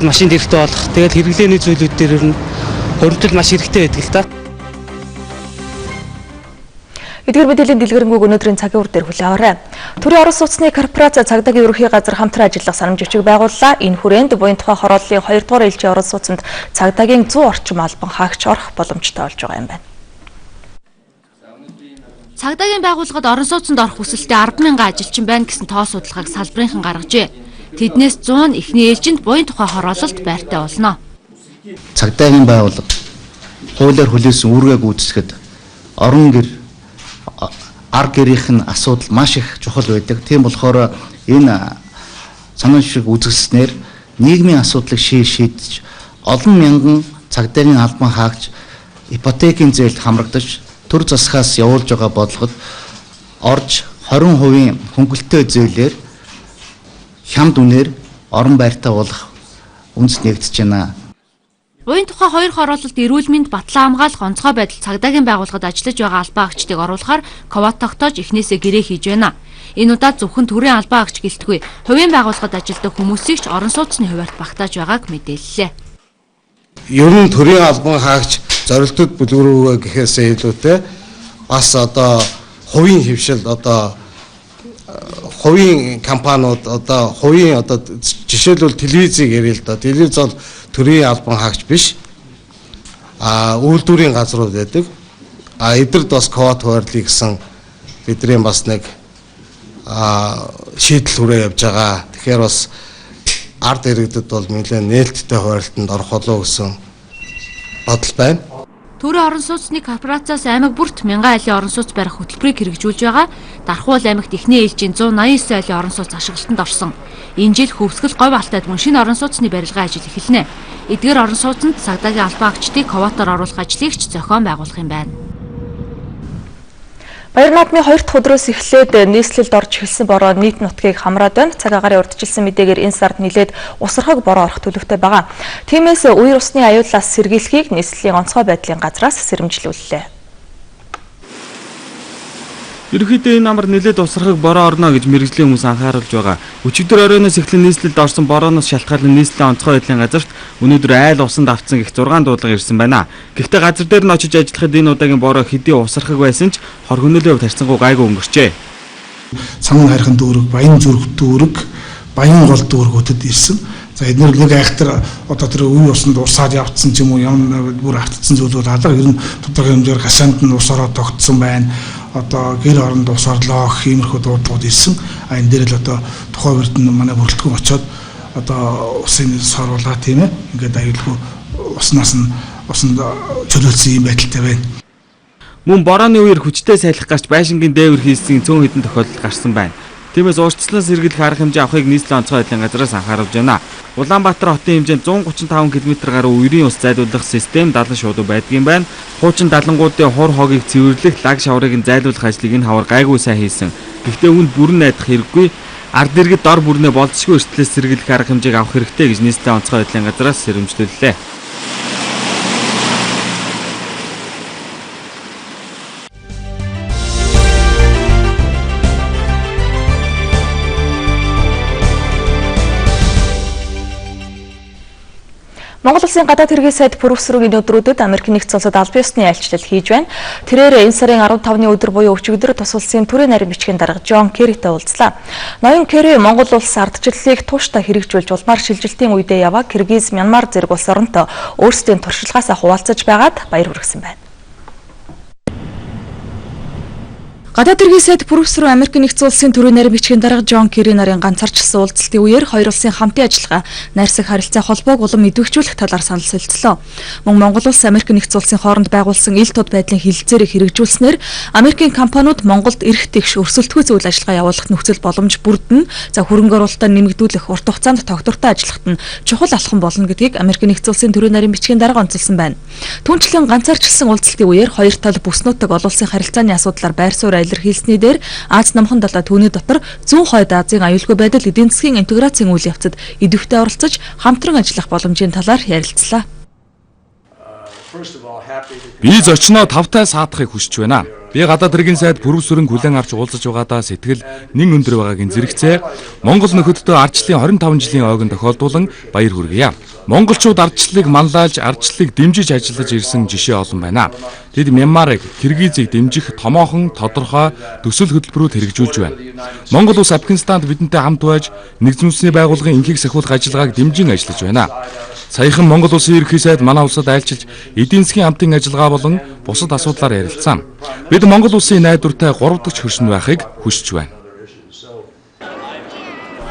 машинд хэрэгтэй болох. Тэгээд хэрэглээний зүйлүүд дээр ер нь хөрөлтөл маш хэрэгтэй байдаг л та. Эдгээр мэдээллийн дэлгэрэнгүй өнөөдрийн цагийн үр дээр хүлээвээрэй. Төрийн орон сууцны корпорац цагдаагийн ерөнхий газар хамтран ажиллах санамж бичиг байгууллаа. Энэ хүрээнд буян тухай хорооллын 2 дугаар ээлжийн орон сууцнд цагдаагийн 100 орчим албан хаагч орох боломжтой болж байгаа юм байна. Цагдаагийн байгууллагад орон сууцнд орох хүсэлтэй 10,000 ажилчин байна гэсэн тоо судалгааг салбарынхан гаргажээ. Тэднээс 100 нь эхний ээлжинд буян тухай хороололт байртай болно. Цагдаагийн байгууллага хуулиар хүлээсэн үүргээ гүйцэтгэхэд орон гэр ар гэрийнх нь асуудал маш их чухал байдаг. Тийм болохоор энэ санаа шиг үзэсгэлснээр нийгмийн асуудлыг шийдэж олон мянган цагдаагийн албан хаагч ипотекийн зээлд хамрагдаж төр засгаас явуулж байгаа бодлогод орж 20% хөнгөлөлтөө зээлээр хямд үнээр орон байртаа болох үндэс нэгдэж байна. Буян тухай 2 хороололт эрүүл мэнд батлан хамгаалах онцгой байдал цагдаагийн байгууллагад ажиллаж байгаа албан хаагчдыг оруулахаар квот тогтоож эхнээсээ гэрээ хийж байна. Энэ удаад зөвхөн төрийн албан хаагч гэлтгүй хувийн байгууллагад ажилладаг хүмүүсийг ч орон сууцны хуваарьт багтааж байгааг мэдээллээ. Ер нь төрийн албан хаагч зорилтууд бүлгэрүүгээ гэхээсээ илүүтэй бас одоо хувийн хөвшил одоо хувийн компаниуд одоо хувийн одоо жишээлбэл телевизийг ярил л да. Телевиз бол төрийн албан хаагч биш. Үйлдвэрийн газрууд байдаг. Эдгэрд бас квот хуваарлыг гэсэн бидний бас нэг шийдэл хүрээ явж байгаа. Тэгэхээр бас ард иргэдэд бол нэлээд нээлттэй хуваарлтанд орох болов гэсэн бодол байна. Төрийн орон сууцны корпорацаас аймаг бүрт 1000 айлын орон сууц барих хөтөлбөрийг хэрэгжүүлж байгаа. Дархуул аймагт эхний ээлжийн 189 айлын орон сууц ашиглалтанд орсон. Энэ жил хөвсгөл говь алтайд мөн шинэ орон сууцны барилгын ажил эхэлнэ. Эдгээр орон сууцнд цагдаагийн албан хаагчдыг квотоор оруулах ажлыг ч зохион байгуулах юм байна. Баяр наадмын 2 дахь өдрөөс эхлээд нийслэлд орж эхэлсэн бороо нийт нутгийг хамраад байна. Цаг агарын урьдчилсан мэдээгээр энэ сард нилээд усархаг бороо орох төлөвтэй байгаа. Тиймээс үер усны аюулаас сэргийлэхийг нийслэлийн онцгой байдлын газраас сэрэмжлүүллээ. Ерөнхийдөө энэ амар нилээд усархаг бороо орно гэж мэргэжлийн хүмүүс анхааруулж байгаа. Өчигдөр оройноос эхлэн нийслэлд орсон борооноос шалтгаалan нийслэлийн онцгой байдлын газарт өнөөдөр айл усанд автсан гэх 6 дуудлага ирсэн байна. Гэхдээ газар дээр нь очиж ажиллахад энэ удаагийн бороо хэдий усархаг байсан ч хор хөнөөлөө тарьцангуй гайгүй өнгөрчээ. Цамын хайрхан дүүрэг, баян зүрх дүүрэг, баян гол дүүргүүдэд ирсэн. За эдгээр нэг айхтар одоо тэр үе усанд усаад явцсан ч юм уу ямар бүр автцсан зүйлүүд алга ер нь тодорхой хэмжээр хашаанд нь ус ороод тогтсон байна. Одоо гэр оронд ус орлоо иймэрхүү дуудлагууд ирсэн. Энэ дээр л одоо тухайн үед нь манай бүрэлдэхүүн очоод одоо усын сорвуулаа тийм ээ. Ингээд аюулгүй уснаас нь усанд чөлөөлсөн юм байдалтай байна. Мөн борооны үеэр хүчтэй сайлах гарч байшингийн дээвэр хийсийн цөөн хэдэн тохиолдол гарсан байна. Тиймээс урьдчилан сэргийлэх арга хэмжээ авахыг нийслэлийн онцгой байдлын газраас анхааруулж байна. Улаанбаатар хотын хэмжээнд 135 км гаруй үерийн ус зайлуулах систем 70 шуудуу байдгийн байна. Хуучин далангуудын хур хогийг цэвэрлэх, лаг шаврыг зайлуулах ажлыг энэ хавар гайгүй сайн хийсэн. Гэхдээ үүнд бүрэн найдах хэрэггүй. Ард иргэд дор бүрнээ болцсогүй эрсдлээс сэргийлэх арга хэмжээг авах хэрэгтэй гэж нийслэлийн онцгой байдлын газраас сэрэмжлүүллээ. Монгол Улсын гадаад хэргийн сайд пүрэвсрүүгийн өдрүүдэд Америк нэгдсэн улсад албан ёсны айлчлал хийж байна. Тэрээр энэ сарын 15-ны өдөр буюу өчигдөр тус улсын төрийн нарийн бичгийн дарга Жон Керритэй уулзлаа. Ноён Керри Монгол улс ардчлалыг тууштай хэрэгжүүлж улмаар шилжилтийн үедээ яваа Киргиз, Мянмар зэрэг улс оронтой өөрсдийн туршлагаасаа хуваалцаж байгаад баяр хүргэсэн байна. Гадаад хэргийн сайд пүрэвсрүү Америк нэгдсэн улсын төрийн нарийн бичгийн дарга Жон Керри нарын ганцаарчилсан уулзалтын үеэр хоёр улсын хамтын ажиллагаа, найрсаг харилцаа холбоог улам идэвхжүүлэх талаар санал солилцлоо. Мөн Монгол улс Америк нэгдсэн улсын хооронд байгуулсан ил тод байдлын хилцээрийг хэрэгжүүлснээр Америкийн компаниуд Монголд эрх тэгш өрсөлдөхүй үйл ажиллагаа явуулах нөхцөл боломж бүрдэн, хөрөнгө оруулалтаа нэмэгдүүлэх, урт хугацаанд тогтвортой ажиллахад нь чухал алхам болно гэдгийг Америк нэгдсэн улсын төрийн нарийн бичгийн дарга онцолсон байна. Түүнчлэн ганцаарчилсан уулзалтын үеэр хоёр тал бүс нутаг олон улсын харилцааны асуудлаар байр суурь илэрхийлсний дээр Аз намхан далай түүний дотор зүүн хойд Азийн аюулгүй байдал эдийн засгийн интеграцийн үйл явцад идэвхтэй оролцож хамтран ажиллах боломжийн талаар ярилцлаа. Би зочноо тавтай саатахыг хүсэж байна. Би гадаад хэргийн сайд пүрэвсрэн хүлээн авч уулзаж байгаадаа сэтгэл нэн өндөр байгаагийн зэрэгцээ Монгол нөхөддөө ардчлалын 25 жилийн ойгон тохиолдуулан баяр хүргэе. Монголчууд ардчлалыг манлайлж, ардчлалыг дэмжиж ажиллаж ирсэн жишээ олон байна. Тэд Мянмарыг, Киргизийг дэмжих томоохон тодорхой төсөл хөтөлбөрүүд хэрэгжүүлж байна. Монгол улс Афганистанд бидэнтэй хамт байж нэгдсэн үндэсний байгууллагын энхийг сахиулах ажиллагааг дэмжин ажиллаж байна. Саяхан Монгол улсын ерөнхий сайд манай улсад айлчилж эдийн засгийн хамтын ажиллагаа болон бусад асуудлаар ярилцсан. Бид Монгол улсын найдвартай 3 дахь хөршин байхыг хүсэж байна.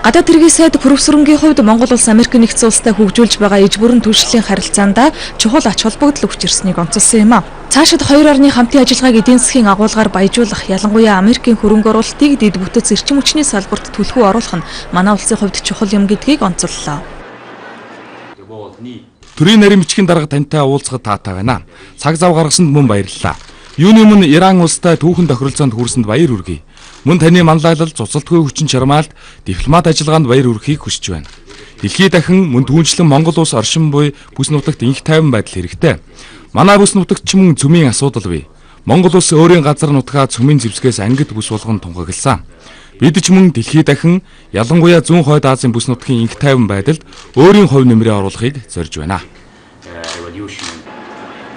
Гадаад хэргийн сайд пүрэвсрэнгийн хувьд Монгол улс Америк нэгдсэн улстай хөгжүүлж байгаа иж бүрэн түвшлийн харилцаанд чухал ач холбогдол өгч ирснийг онцолсон юм а. Цаашид хоёр орны хамтын ажиллагааг эдийн засгийн агуулгаар баяжуулах, ялангуяа Америкийн хөрөнгө оруулалтыг дэд бүтц эрчим хүчний салбарт түлхүү оруулах нь манай улсын хувьд чухал юм гэдгийг онцоллоо. Төрийн нарийн бичгийн дарга тантай уулзахад таатай байна. Цаг зав гаргасанд мөн баярлалаа. Юуны өмнө Иран улстай түүхэн тохиролцоонд хүрсэнд баяр хүргэе. Мөн таны манлайлал, цуцалтгүй хүчин чармаалт, дипломат ажиллагаанд баяр хүргэхийг хүсэж байна. Дэлхий дахин мөн түүнчлэн Монгол улс оршин буй бүс нутагт инх тайван байдал хэрэгтэй. Манай бүс нутагт ч мөн цөмийн асуудал бий. Монгол улс өөрийн газар нутгаа цөмийн зэвсгээс ангид бүс болгон тунхагласан. Бид ч мөн дэлхий дахин ялангуяа зүүн хойд Азийн бүс нутгийн инх тайван байдалд өөрийн хувь нэмрээ оруулахыг зорж байна.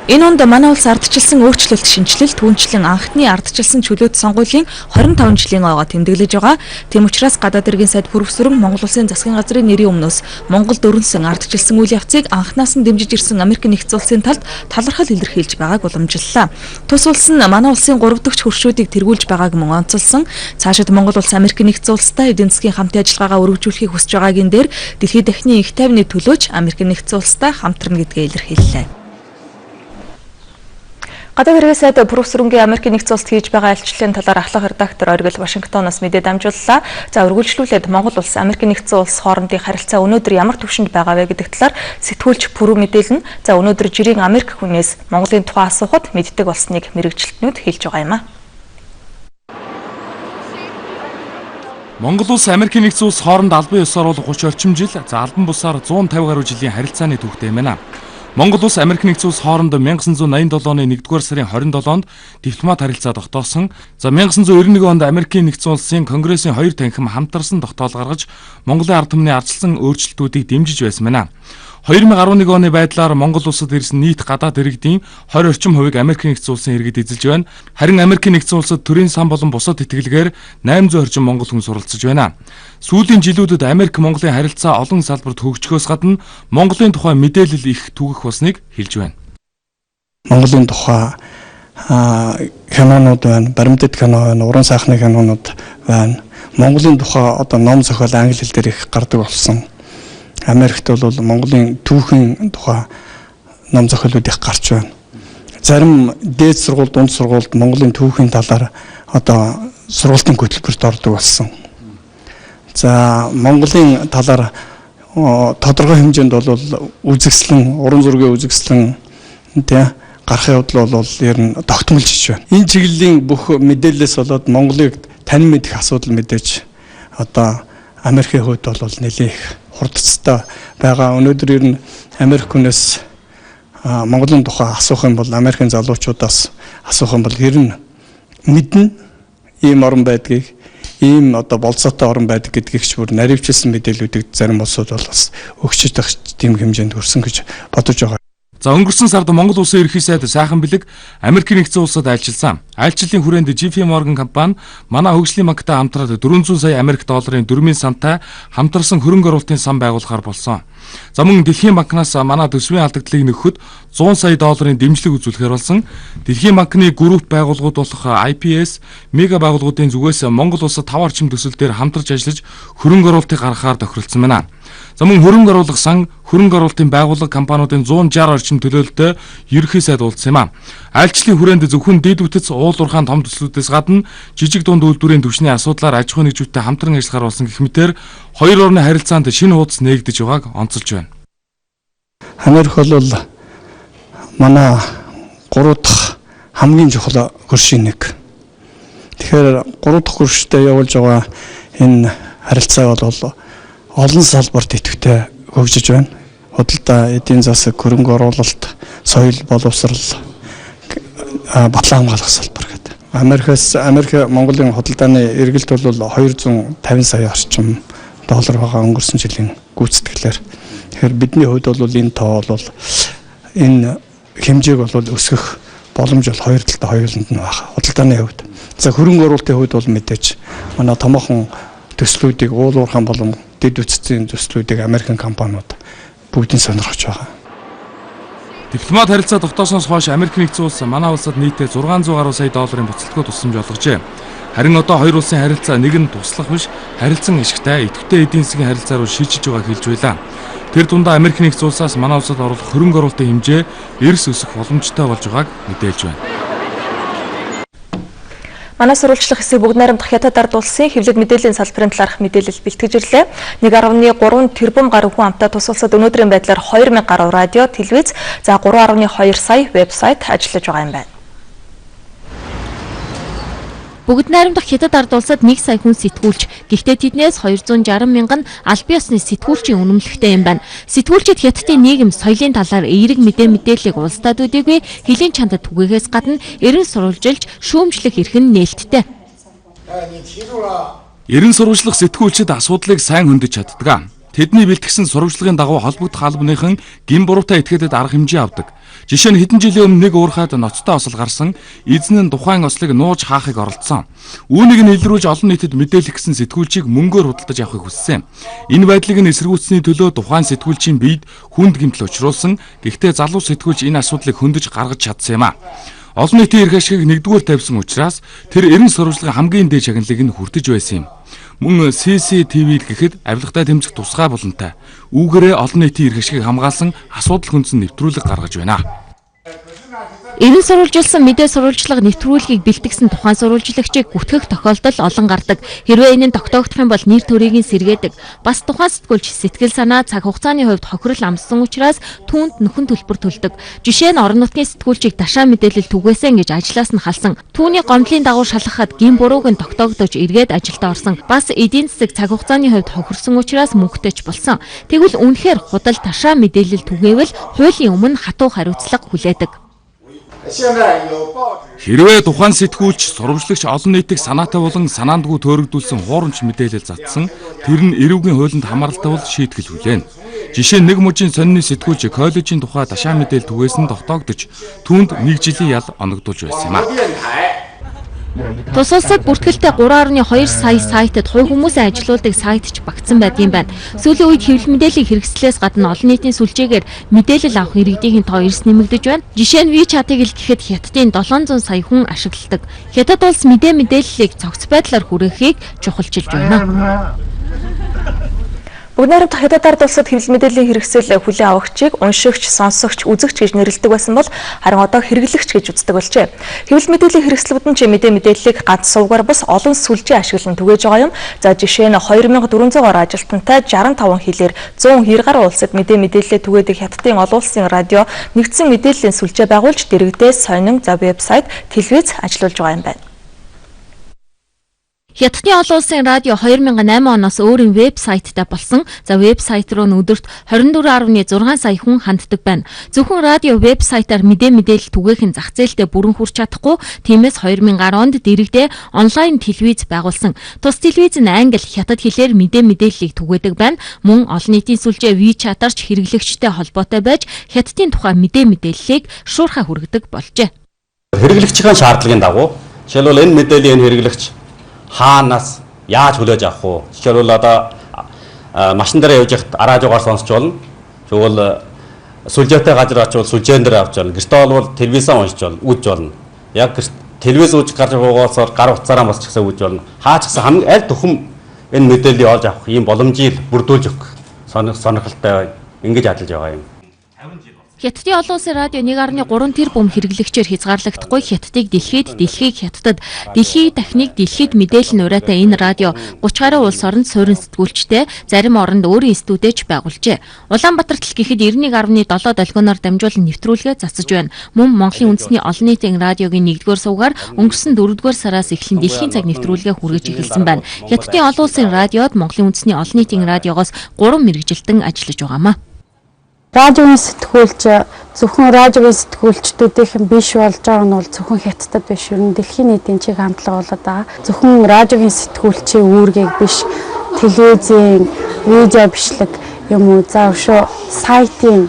Энэ онд манай улс ардчилсан өөрчлөлт шинжилэл түүнчлэн анхны ардчилсан чөлөөт сонгуулийн 25 жилийн ойгоо тэмдэглэж байгаа. Тийм учраас гадаад хэргийн сайд пүрэвсрэн Монгол улсын засгийн газрын нэрийн өмнөөс Монголд өрнсөн ардчилсан үйл явцыг анхнаас нь дэмжиж ирсэн Америк нэгдсэн улсын талд талархал илэрхийлж байгааг уламжлалаа. Тус улс нь манай улсын 3 дахь хөршүүдийг тэргүүлж байгааг мөн онцолсон. Цаашид Монгол улс Америк нэгдсэн улстай эдийн засгийн хамтын ажиллагаагаа өргөжүүлэхийг хүсэж байгаагийн дээр дэлхийд дахины их тайвны төлөөч Америк нэгдсэн улстай хамтрна гэдгээ илэрхийллээ. Гадаад хэргийн сайд пүрэвсрэнгийн Америк нэгдсэн улсад хийж байгаа альчлалын талаар ахлах редактор Оргил Вашингтоноос мэдээ дамжууллаа. За үргэлжлүүлээд Монгол улс Америк нэгдсэн улс хоорондын харилцаа өнөөдөр ямар түвшинд байгаа вэ гэдэг талаар сэтгүүлч пүрэв мэдээлнэ. За өнөөдөр жирийн Америк хүнээс Монголын тухай асуухад мэддэг болсныг мэрэгчлэтнүүд хэлж байгаа юм а. Монгол улс Америк нэгдсэн улс хооронд албан ёсоор бол 30 орчим жил, за албан бусаар 150 гаруй жилийн харилцааны түүхтэй юм байна. Монгол улс Америк нэгдсэн улс хооронд 1987 оны 1-р сарын 27-нд дипломат харилцаа тогтоосон. За 1991 онд Америкийн нэгдсэн улсын Конгрессийн 2 танхим хамтарсан тогтоол гаргаж Монголын ард түмний ардчилсан өөрчлөлтүүдийг дэмжиж байсан байна. 2011 оны байдлаар Монгол улсад ирсэн нийт гадаад иргэдийн 20 орчим хувийг Америк нэгдсэн улсын иргэд эзэлж байна. Харин Америк нэгдсэн улсад төрийн сан болон бусад итгэлгээр 800 орчим монгол хүн суралцж байна. Сүүлийн жилүүдэд Америк Монголын харилцаа олон салбарт хөгжихөөс гадна Монголын тухай мэдээлэл их түгэх болсныг хэлж байна. Монголын тухай кинонууд байна, баримтат кино байна, уран сайхны кинонууд байна. Монголын тухай одоо ном зохиол англи хэл дээр их гардаг болсон. Америкт бол Монголын түүхийн тухай ном зохиолууд их гарч байна. Зарим дээд сургууль, дунд сургуульд Монголын түүхийн талаар одоо сургалтын хөтөлбөрт ордог болсон. За Монголын талаар тодорхой хэмжээнд бол үзэгслэн, уран зургийн үзэгслэн гарахын явдал бол ер нь тогтмолж байна. Энэ чиглэлийн бүх мэдээлэлээс болоод Монголыг танин мэдэх асуудал мэдээж одоо Америкийн хувьд бол нэлээх хурдцтай байгаа. Өнөөдөр ер нь Америк хүнээс Монголын тухай асуух юм бол Америкийн залуучуудаас асуух юм бол ер нь мэднэ ийм орн байдгийг, ийм одоо болцоотой орн байдаг гэдгийг ч бүр наривчилсан мэдээллүүдийг зарим улсууд бол бас өгч идэх тийм хэмжээнд хүрсэн гэж бодож байгаа. За өнгөрсөн сард Монгол улсын ерөнхий сайд сайхан бэлэг Америк нэгдсэн улсад айлчилсан. Айлчлалын хүрээнд JP Morgan компани манай хөгжлийн банктай хамтраад 400 сая Америк долларын дөрмийн сантай хамтарсан хөрөнгө оруулалтын сан байгуулахаар болсон. За мөн Дэлхийн банкнаас манай төсвийн алдагдлыг нөхөхөд 100 сая долларын дэмжлэг үзүүлэхээр болсон. Дэлхийн банкны групп байгууллагууд болох IPS, мега байгууллагуудын зүгээс Монгол улсад 5 орчим төсөл дээр хамтарч ажиллаж хөрөнгө оруулалтыг гаргахаар тохиролцсон байна. За мөн хөрөнгө оруулах сан, хөрөнгө оруулалтын байгууллага компаниудын 160 орчим төлөөлөлтөй ерөнхий сайд уулзсан юм а. Айлчлалын хүрээнд зөвхөн дэд бүтц уул уурхайн том төслүүдээс гадна жижиг дунд үйлдвэрийн түвшний асуудлаар аж ахуй нэгжүүдтэй хамтран ажиллахаар болсон гэх мэтээр хоёр орны харилцаанд шинэ хуудас нээгдэж байгааг онцолж байна. Америк бол манай 3 дахь хамгийн чухал хөршийн нэг. Тэгэхээр 3 дахь хөрштэй явуулж байгаа энэ харилцаа бол олон салбарт идэвхтэй хөгжиж байна. Худалдаа, эдийн засаг, хөрөнгө оруулалт, соёл боловсрал, батлан хамгаалах салбар гэдэг. Америк Монголын худалдааны эргэлт бол 250 сая орчим доллар байгаа өнгөрсөн жилийн гүйцэтгэлээр. Тэгэхээр бидний хувьд бол энэ тоо бол энэ хэмжээг бол өсгөх боломж бол хоёр талтай хоёуланд нь байна. Худалдааны хувьд. За хөрөнгө оруулалтын хувьд бол мэдээж манай томоохон төслүүдийг уулуурхан болон дэд үтцийн төслүүдийг Америкийн компаниуд бүгдийг сонирхож байгаа. Дипломат харилцаа тогтоосноос хойш Америк нэгдсэн улс манай улсад нийтдээ 600 гаруй сая долларын буцалтгүй тусламж олгожээ. Харин одоо хоёр улсын харилцаа нэг нь туслах биш, харилцан ишгтэй, идэвхтэй эдийн засгийн харилцаа руу шилжиж байгааг хэлж байлаа. Тэр дундаа Америк нэгдсэн улсаас манай улсад оруулах хөрөнгө оруулалтын хэмжээ эрс өсөх боломжтой болж байгааг мэдээлж байна. Манай сурвалжлах хэсэг бүгд найрамдах хятад ард улсын хэвлэл мэдээллийн салбарын талаарх мэдээлэл бэлтгэж ирлээ. 1.3 тэрбум гаруй хүн амтай тус улсад өнөөдрийн байдлаар 2000 гаруй радио, телевиз, за 3.2 сая вебсайт ажиллаж байгаа юм байна. Бүгд найрамдах хятад ард улсад 1 сая хүн сэтгүүлч, гэхдээ тэднээс 260 мянган аль биесны сэтгүүлчийн үнэмлэхтэй юм байна. Сэтгүүлчид хятадын нийгэм соёлын талаар эерэг мэдээллийг улсдад өгдөггүй, хэлийн чандад түгэхээс гадна эрен сурвалжилж, шүүмжлэх эрх нь нээлттэй. Эрен сурвалжлах сэтгүүлчид асуудлыг сайн хөндөж чаддаг. Тэдний бэлтгэсэн сурвалжлагын дагуу холбогдох албаныхан гин буруутай этгээдэд арга хэмжээ авдаг. Жишээ нь хэдэн жилийн өмнө нэг уурхайд ноцтой осол гарсан, эзэн нь тухайн ослыг нууж хаахыг оролдсон. Үүнийг нь илрүүлж олон нийтэд мэдээлэх гэсэн сэтгүүлчийг мөнгөөр худалдаж авахыг хүссэн. Энэ байдлыг нь эсэргүүцсэний төлөө тухайн сэтгүүлчийн биед хүнд гэмтэл учруулсан. Гэхдээ залуу сэтгүүлч энэ асуудлыг хөндөж гаргаж чадсан юм а. Олон нийтийн эрх ашигыг нэгдүгээр тавьсан учраас тэр эрен сурвалжлагын хамгийн дээд шагналыг нь хүртэж байсан юм. Мөн CCTV гэхэд авилгатай тэмцэх тусгай болонтой. Үүгээрээ олон нийтийн эрх ашигыг хамгаалсан асуудал хүндсэн нэвтрүүлэг гаргаж байна. Эрен сурвалжилсан мэдээ сурвалжлага нэвтрүүлгийг бэлтгэсэн тухайн сурвалжлагчийг гүтгэх тохиолдол олон гардаг. Хэрвээ энэ нь тогтоогдох юм бол нэр төрийг нь сэргээдэг. Бас тухайн сэтгүүлч сэтгэл санаа цаг хугацааны хувьд хохирол амссан учраас түүнд нөхөн төлбөр төлдөг. Жишээ нь орон нутгийн сэтгүүлчийг дашаа мэдээлэл түгээсэн гэж ажлаас нь халсан. Түүний гомдлын дагуу шалгахад гин бурууг нь тогтоогдож эргээд ажилдаа орсон. Бас эдийн засаг цаг хугацааны хувьд хохирсон учраас мөнгөтэйч болсон. Тэгвэл үнэхээр худал дашаа мэдээлэл түгээвэл хуулийн өмнө хатуу хариуцлага хүлээдэг. Хэрвээ тухайн сэтгүүлч сурвалжлагч олон нийтийг санаатай болон санаандгүй төөрөгдүүлсэн хуурамч мэдээлэл затсан, тэр нь эрүүгийн хуулинд хамааралтай бол шийтгэл хүлээнэ. Жишээ нь нэг мужийн сонины сэтгүүлч коллежийн тухай дашаа мэдээлэл түгээсэн тогтоогдож, түүнд 1 жилийн ял оногдуулж байсан юм а. Тус улсад бүртгэлтэй 3.2 сая сайтад хувь хүмүүсийн ажилуулдаг сайт ч багтсан байдгийн байна. Сүүлийн үед хэвлэл мэдээллийн хэрэгслээс гадна олон нийтийн сүлжээгээр мэдээлэл авах иргэдийн тоо эрс нэмэгдэж байна. Жишээ нь WeChat-ыг л гэхэд хятадын 700 сая хүн ашигладаг. Хятад улс мэдээллийг цогц байдлаар хүргэхийг чухалчилж байна. Бүгд найрамдах хятад ард улсад хэвлэл мэдээллийн хэрэгсэл хүлээн авагчийг уншигч, сонсогч, үзэгч гэж нэрлэдэг байсан бол харин одоо хэрэглэгч гэж үздэг болжээ. Хэвлэл мэдээллийн хэрэгслүүд нь ч мэдээллийг ганц сувгаар бас олон сүлжээ ашиглан түгээж байгаа юм. За жишээ нь 2400 гаруй ажилтнтай 65 хэлээр 190 гаруй улсад мэдээлэлээ түгээдэг хятадын олон улсын радио нэгдсэн мэдээллийн сүлжээ байгуулж дэрэгдээ сонин вебсайт, телевиз ажиллуулж байгаа юм байна. Хятадын олон улсын радио 2008 оноос өөрийн вебсайттай болсон. За вебсайт руу өдөрт 24.6 сая хүн ханддаг байна. Зөвхөн радио вебсайтаар мэдээлэл түгээх нь зах зээлдээ бүрэн хүрч чадахгүй. Тиймээс 2010 онд дэрэгдээ онлайн телевиз байгуулсан. Тус телевиз нь англи, хятад хэлээр мэдээллийг түгээдэг байна. Мөн олон нийтийн сүлжээ WeChat-аар ч хэрэглэгчтэй холбоотой байж хятадын тухай мэдээллийг шуурхай хүргэдэг болжээ. Хэрэглэгчийн шаардлагын дагуу жишээлбэл энэ мэдээллийн хэрэглэгч хаанаас яаж хүлээж авах вэ? Жишээлбэл одоо машин дээр явж байхад араа жугаар сонсч болно. Тэгвэл сүлжээтэй газар очивол сүлжээн дээр авч болно. Гэртээ бол телевизэн уншиж болно, үзэж болно. Яг телевиз үзэж гарч байгаагаас гар утсаараа бас ч гэсэн үзэж болно. Хаач гэсэн хамгийн аль түхэм энэ мэдээллийг олж авах ийм боломжийг бүрдүүлж өгөх сонирхолтой ингэж ажиллаж байгаа юм. Хятадын олон улсын радио 1.3 тэрбум хэрэглэгчээр хязгаарлагдахгүй. Хятадыг дэлхийд хятадд дэлхийн дахныг дэлхийд мэдээлэл нураатай энэ радио 30 гаруй улс оронд суурин сэтгүүлчтэй зарим оронд өөрийн студиж байгуулжээ. Улаанбаатарт л гэхэд 91.7 долгионоор дамжуулан нэвтрүүлгээ засаж байна. Мөн Монголын үндэсний олон нийтийн радиогийн 1-р сувгаар өнгөрсөн 4-р сараас эхлэн дэлхийн цаг нэвтрүүлгээ хүргэж эхэлсэн байна. Хятадын олон улсын радиод Монголын үндэсний олон нийтийн радиогоос 3 мэргэжилтэн ажиллаж байгаамаа. Радиогийн сэтгүүлч зөвхөн радиогийн сэтгүүлчдүүдийнхэн биш болж байгаа нь бол зөвхөн Хятадд биш, ер нь дэлхийн нийтийн чиг хандлага болоод байгаа. Зөвхөн радиогийн сэтгүүлчийн үүргийг биш, телевизийн видео бичлэг юм уу, за өшөө сайтын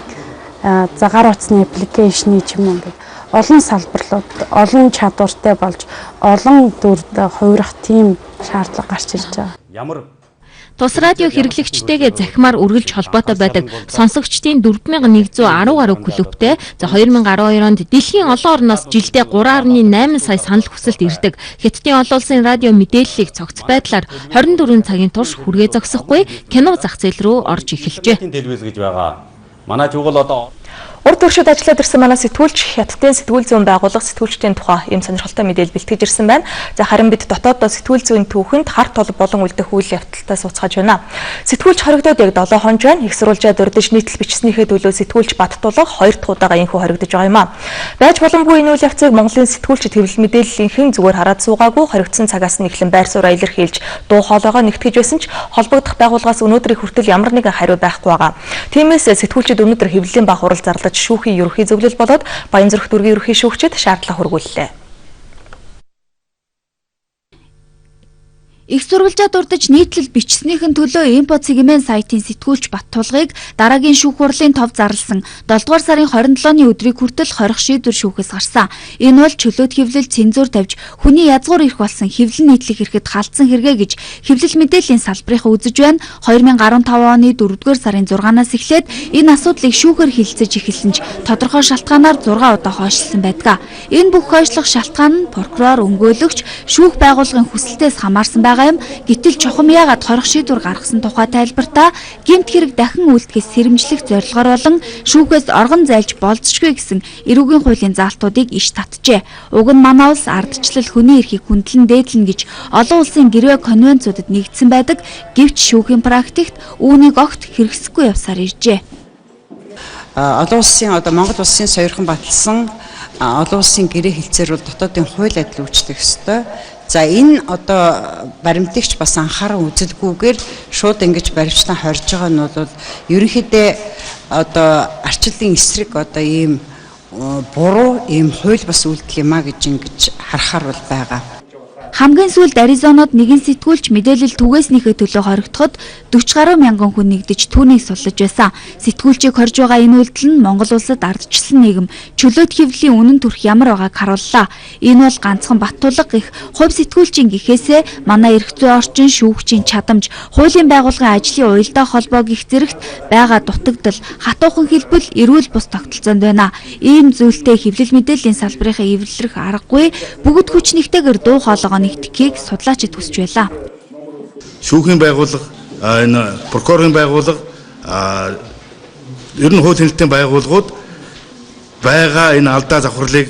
гар утасны аппликейшны ч юм уу ингээд олон салбарлууд, олон чадвартай болж олон дүрд хувирах тийм шаардлага гарч ирж байгаа. Тус радио хэрэглэгчтэйгээ захимаар үргэлж холбоотой байдаг сонсогчдын 4110 гаруй клубтэй 2012 онд дэлхийн олон орноос жилдээ 3.8 сая санал хүсэлт ирдэг. Хятадын олон улсын радио мэдээллийг цогц байдлаар 24 цагийн турш хүргээ зогсохгүй кино зах зээл рүү орж эхэлжээ. Телевиз гэж байгаа. Манай чугал одоо Урд төршөд ажиллаад ирсэн манай сэтгүүлч Хятадын сэтгүүл зүүн байгууллага сэтгүүлчдийн тухай ийм сонирхолтой мэдээлэл бэлтгэж ирсэн байна. За харин бид дотооддоо сэтгүүл зүүн түүхэнд харт толб болон үлдэх үйл явдалтай суцгааж байна. Сэтгүүлч хоригдоод яг 7 хоног байна. Их сурвалжаа дурдж нийтлэл бичснийхээ төлөө сэтгүүлч Баттулга 2 дахь удаага инхүү хоригдож байгаа юм а. Байж боломгүй энэ үйл явцыг Монголын сэтгүүлчид хэвлэл мэдээллийнхэн зүгээр хараад суугаагүй хоригдсон цагаас нь эхлэн байр сууриа илэрхийлж дуу хоолойгоо нэгтгэж байсан ч холбогдох байгууллагаас өнөөдрийн хүртэл ямар нэгэн хариу байхгүй байгаа. Тиймээс сэтгүүлчид өнөөдөр хэвлэлийн баг хурал зарлаж шүүхийн ерөнхий зөвлөл болоод Баянзүрх дүүргийн ерөнхий шүүгчид шаардлага хургууллаа. Их сурвалжаа дурдж нийтлэл бичснийхэн төлөө Импо цэгмэн сайтын сэтгүүлч Баттулгыг дараагийн шүүх хурлын тов зарласан 7 дугаар сарын 27-ны өдрийг хүртэл хорих шийдвэр шүүхээс гарсан. Энэ бол чөлөөт хэвлэл цензуур тавьж хүний язгуур ирэх болсон хэвлэл нийтлэх хэрэгэд халдсан хэрэгэ гэж хэвлэл мэдээллийн салбарынхаа үзэж байна. 2015 оны 4-р сарын 6-наас эхлээд энэ асуудлыг шүүхээр хилцэж эхэлсэн ч тодорхой шалтгаанаар 6 удаа хойшлсон байдаг. Энэ бүх хойшлох шалтгаан нь прокурор, өмгөөлөгч, шүүх байгууллагын хүсэлтээс хамаарсан байгаа. Гэтэл чухам яагаад хорих шийдвэр гаргасан тухай тайлбартаа гэмт хэрэг дахин үйлдэхээс сэрэмжлэх зорилгоор болон шүүхээс оргон зайлж болзошгүй гэсэн эрүүгийн хуулийн заалтуудыг иш татжээ. Уг нь манай улс ардчлал хүний эрхийг хүндлэн дээдлэн гэж олон улсын гэрээ конвенцуудад нэгдсэн байдаг. Гэвч шүүхийн практикт үүнийг огт хэрэгсэхгүй явсаар иржээ. Олон улсын Монгол улсын сойрхон баталсан олон улсын гэрээ хэлцээр бол дотоодын хууль адил үүсгэх ёстой. За энэ баримтагч бас анхааран үзэлгүйгээр шууд ингэж баримтчлан хорж байгаа нь бол ерөнхийдөө арчлалын эсрэг ийм буруу ийм хууль бас үйлдэл юм а гэж ингэж харахаар бол байгаа. Хамгийн сүүлд Аризонод нэгэн сэтгүүлч мэдээлэл түгээснийхээ төлөө хоригдоход 40 гаруй мянган хүн нэгдэж түүнийг суллаж байсан. Сэтгүүлчийг хорж байгаа энэ үйлдэл нь Монгол улсад ардчилсан нийгэм чөлөөт хэвлэлийн үнэн төрх ямар байгааг харууллаа. Энэ бол ганцхан Баттулга гэх хувь сэтгүүлчийн гэхээсээ манай эрх зүйн орчин, шүүгчийн чадамж, хуулийн байгууллагын ажлын уялдаа холбоо гих зэрэгт байгаа дутагдал, хатуухан хэлбэл эрүүл бус тогтолцоонд байна. Ийм зүйлтэй хэвлэл мэдээллийн салбарынхаа эвлэрэх аргагүй бүгд хүч нэгтэйгээр дуу хоолойгоо нэгтгэхийг судлаачид хүсэж байлаа. Шүүхийн байгууллага, энэ прокурорын байгууллага, ер нь хууль хэлтийн байгууллагууд байгаа энэ алдаа завхарлыг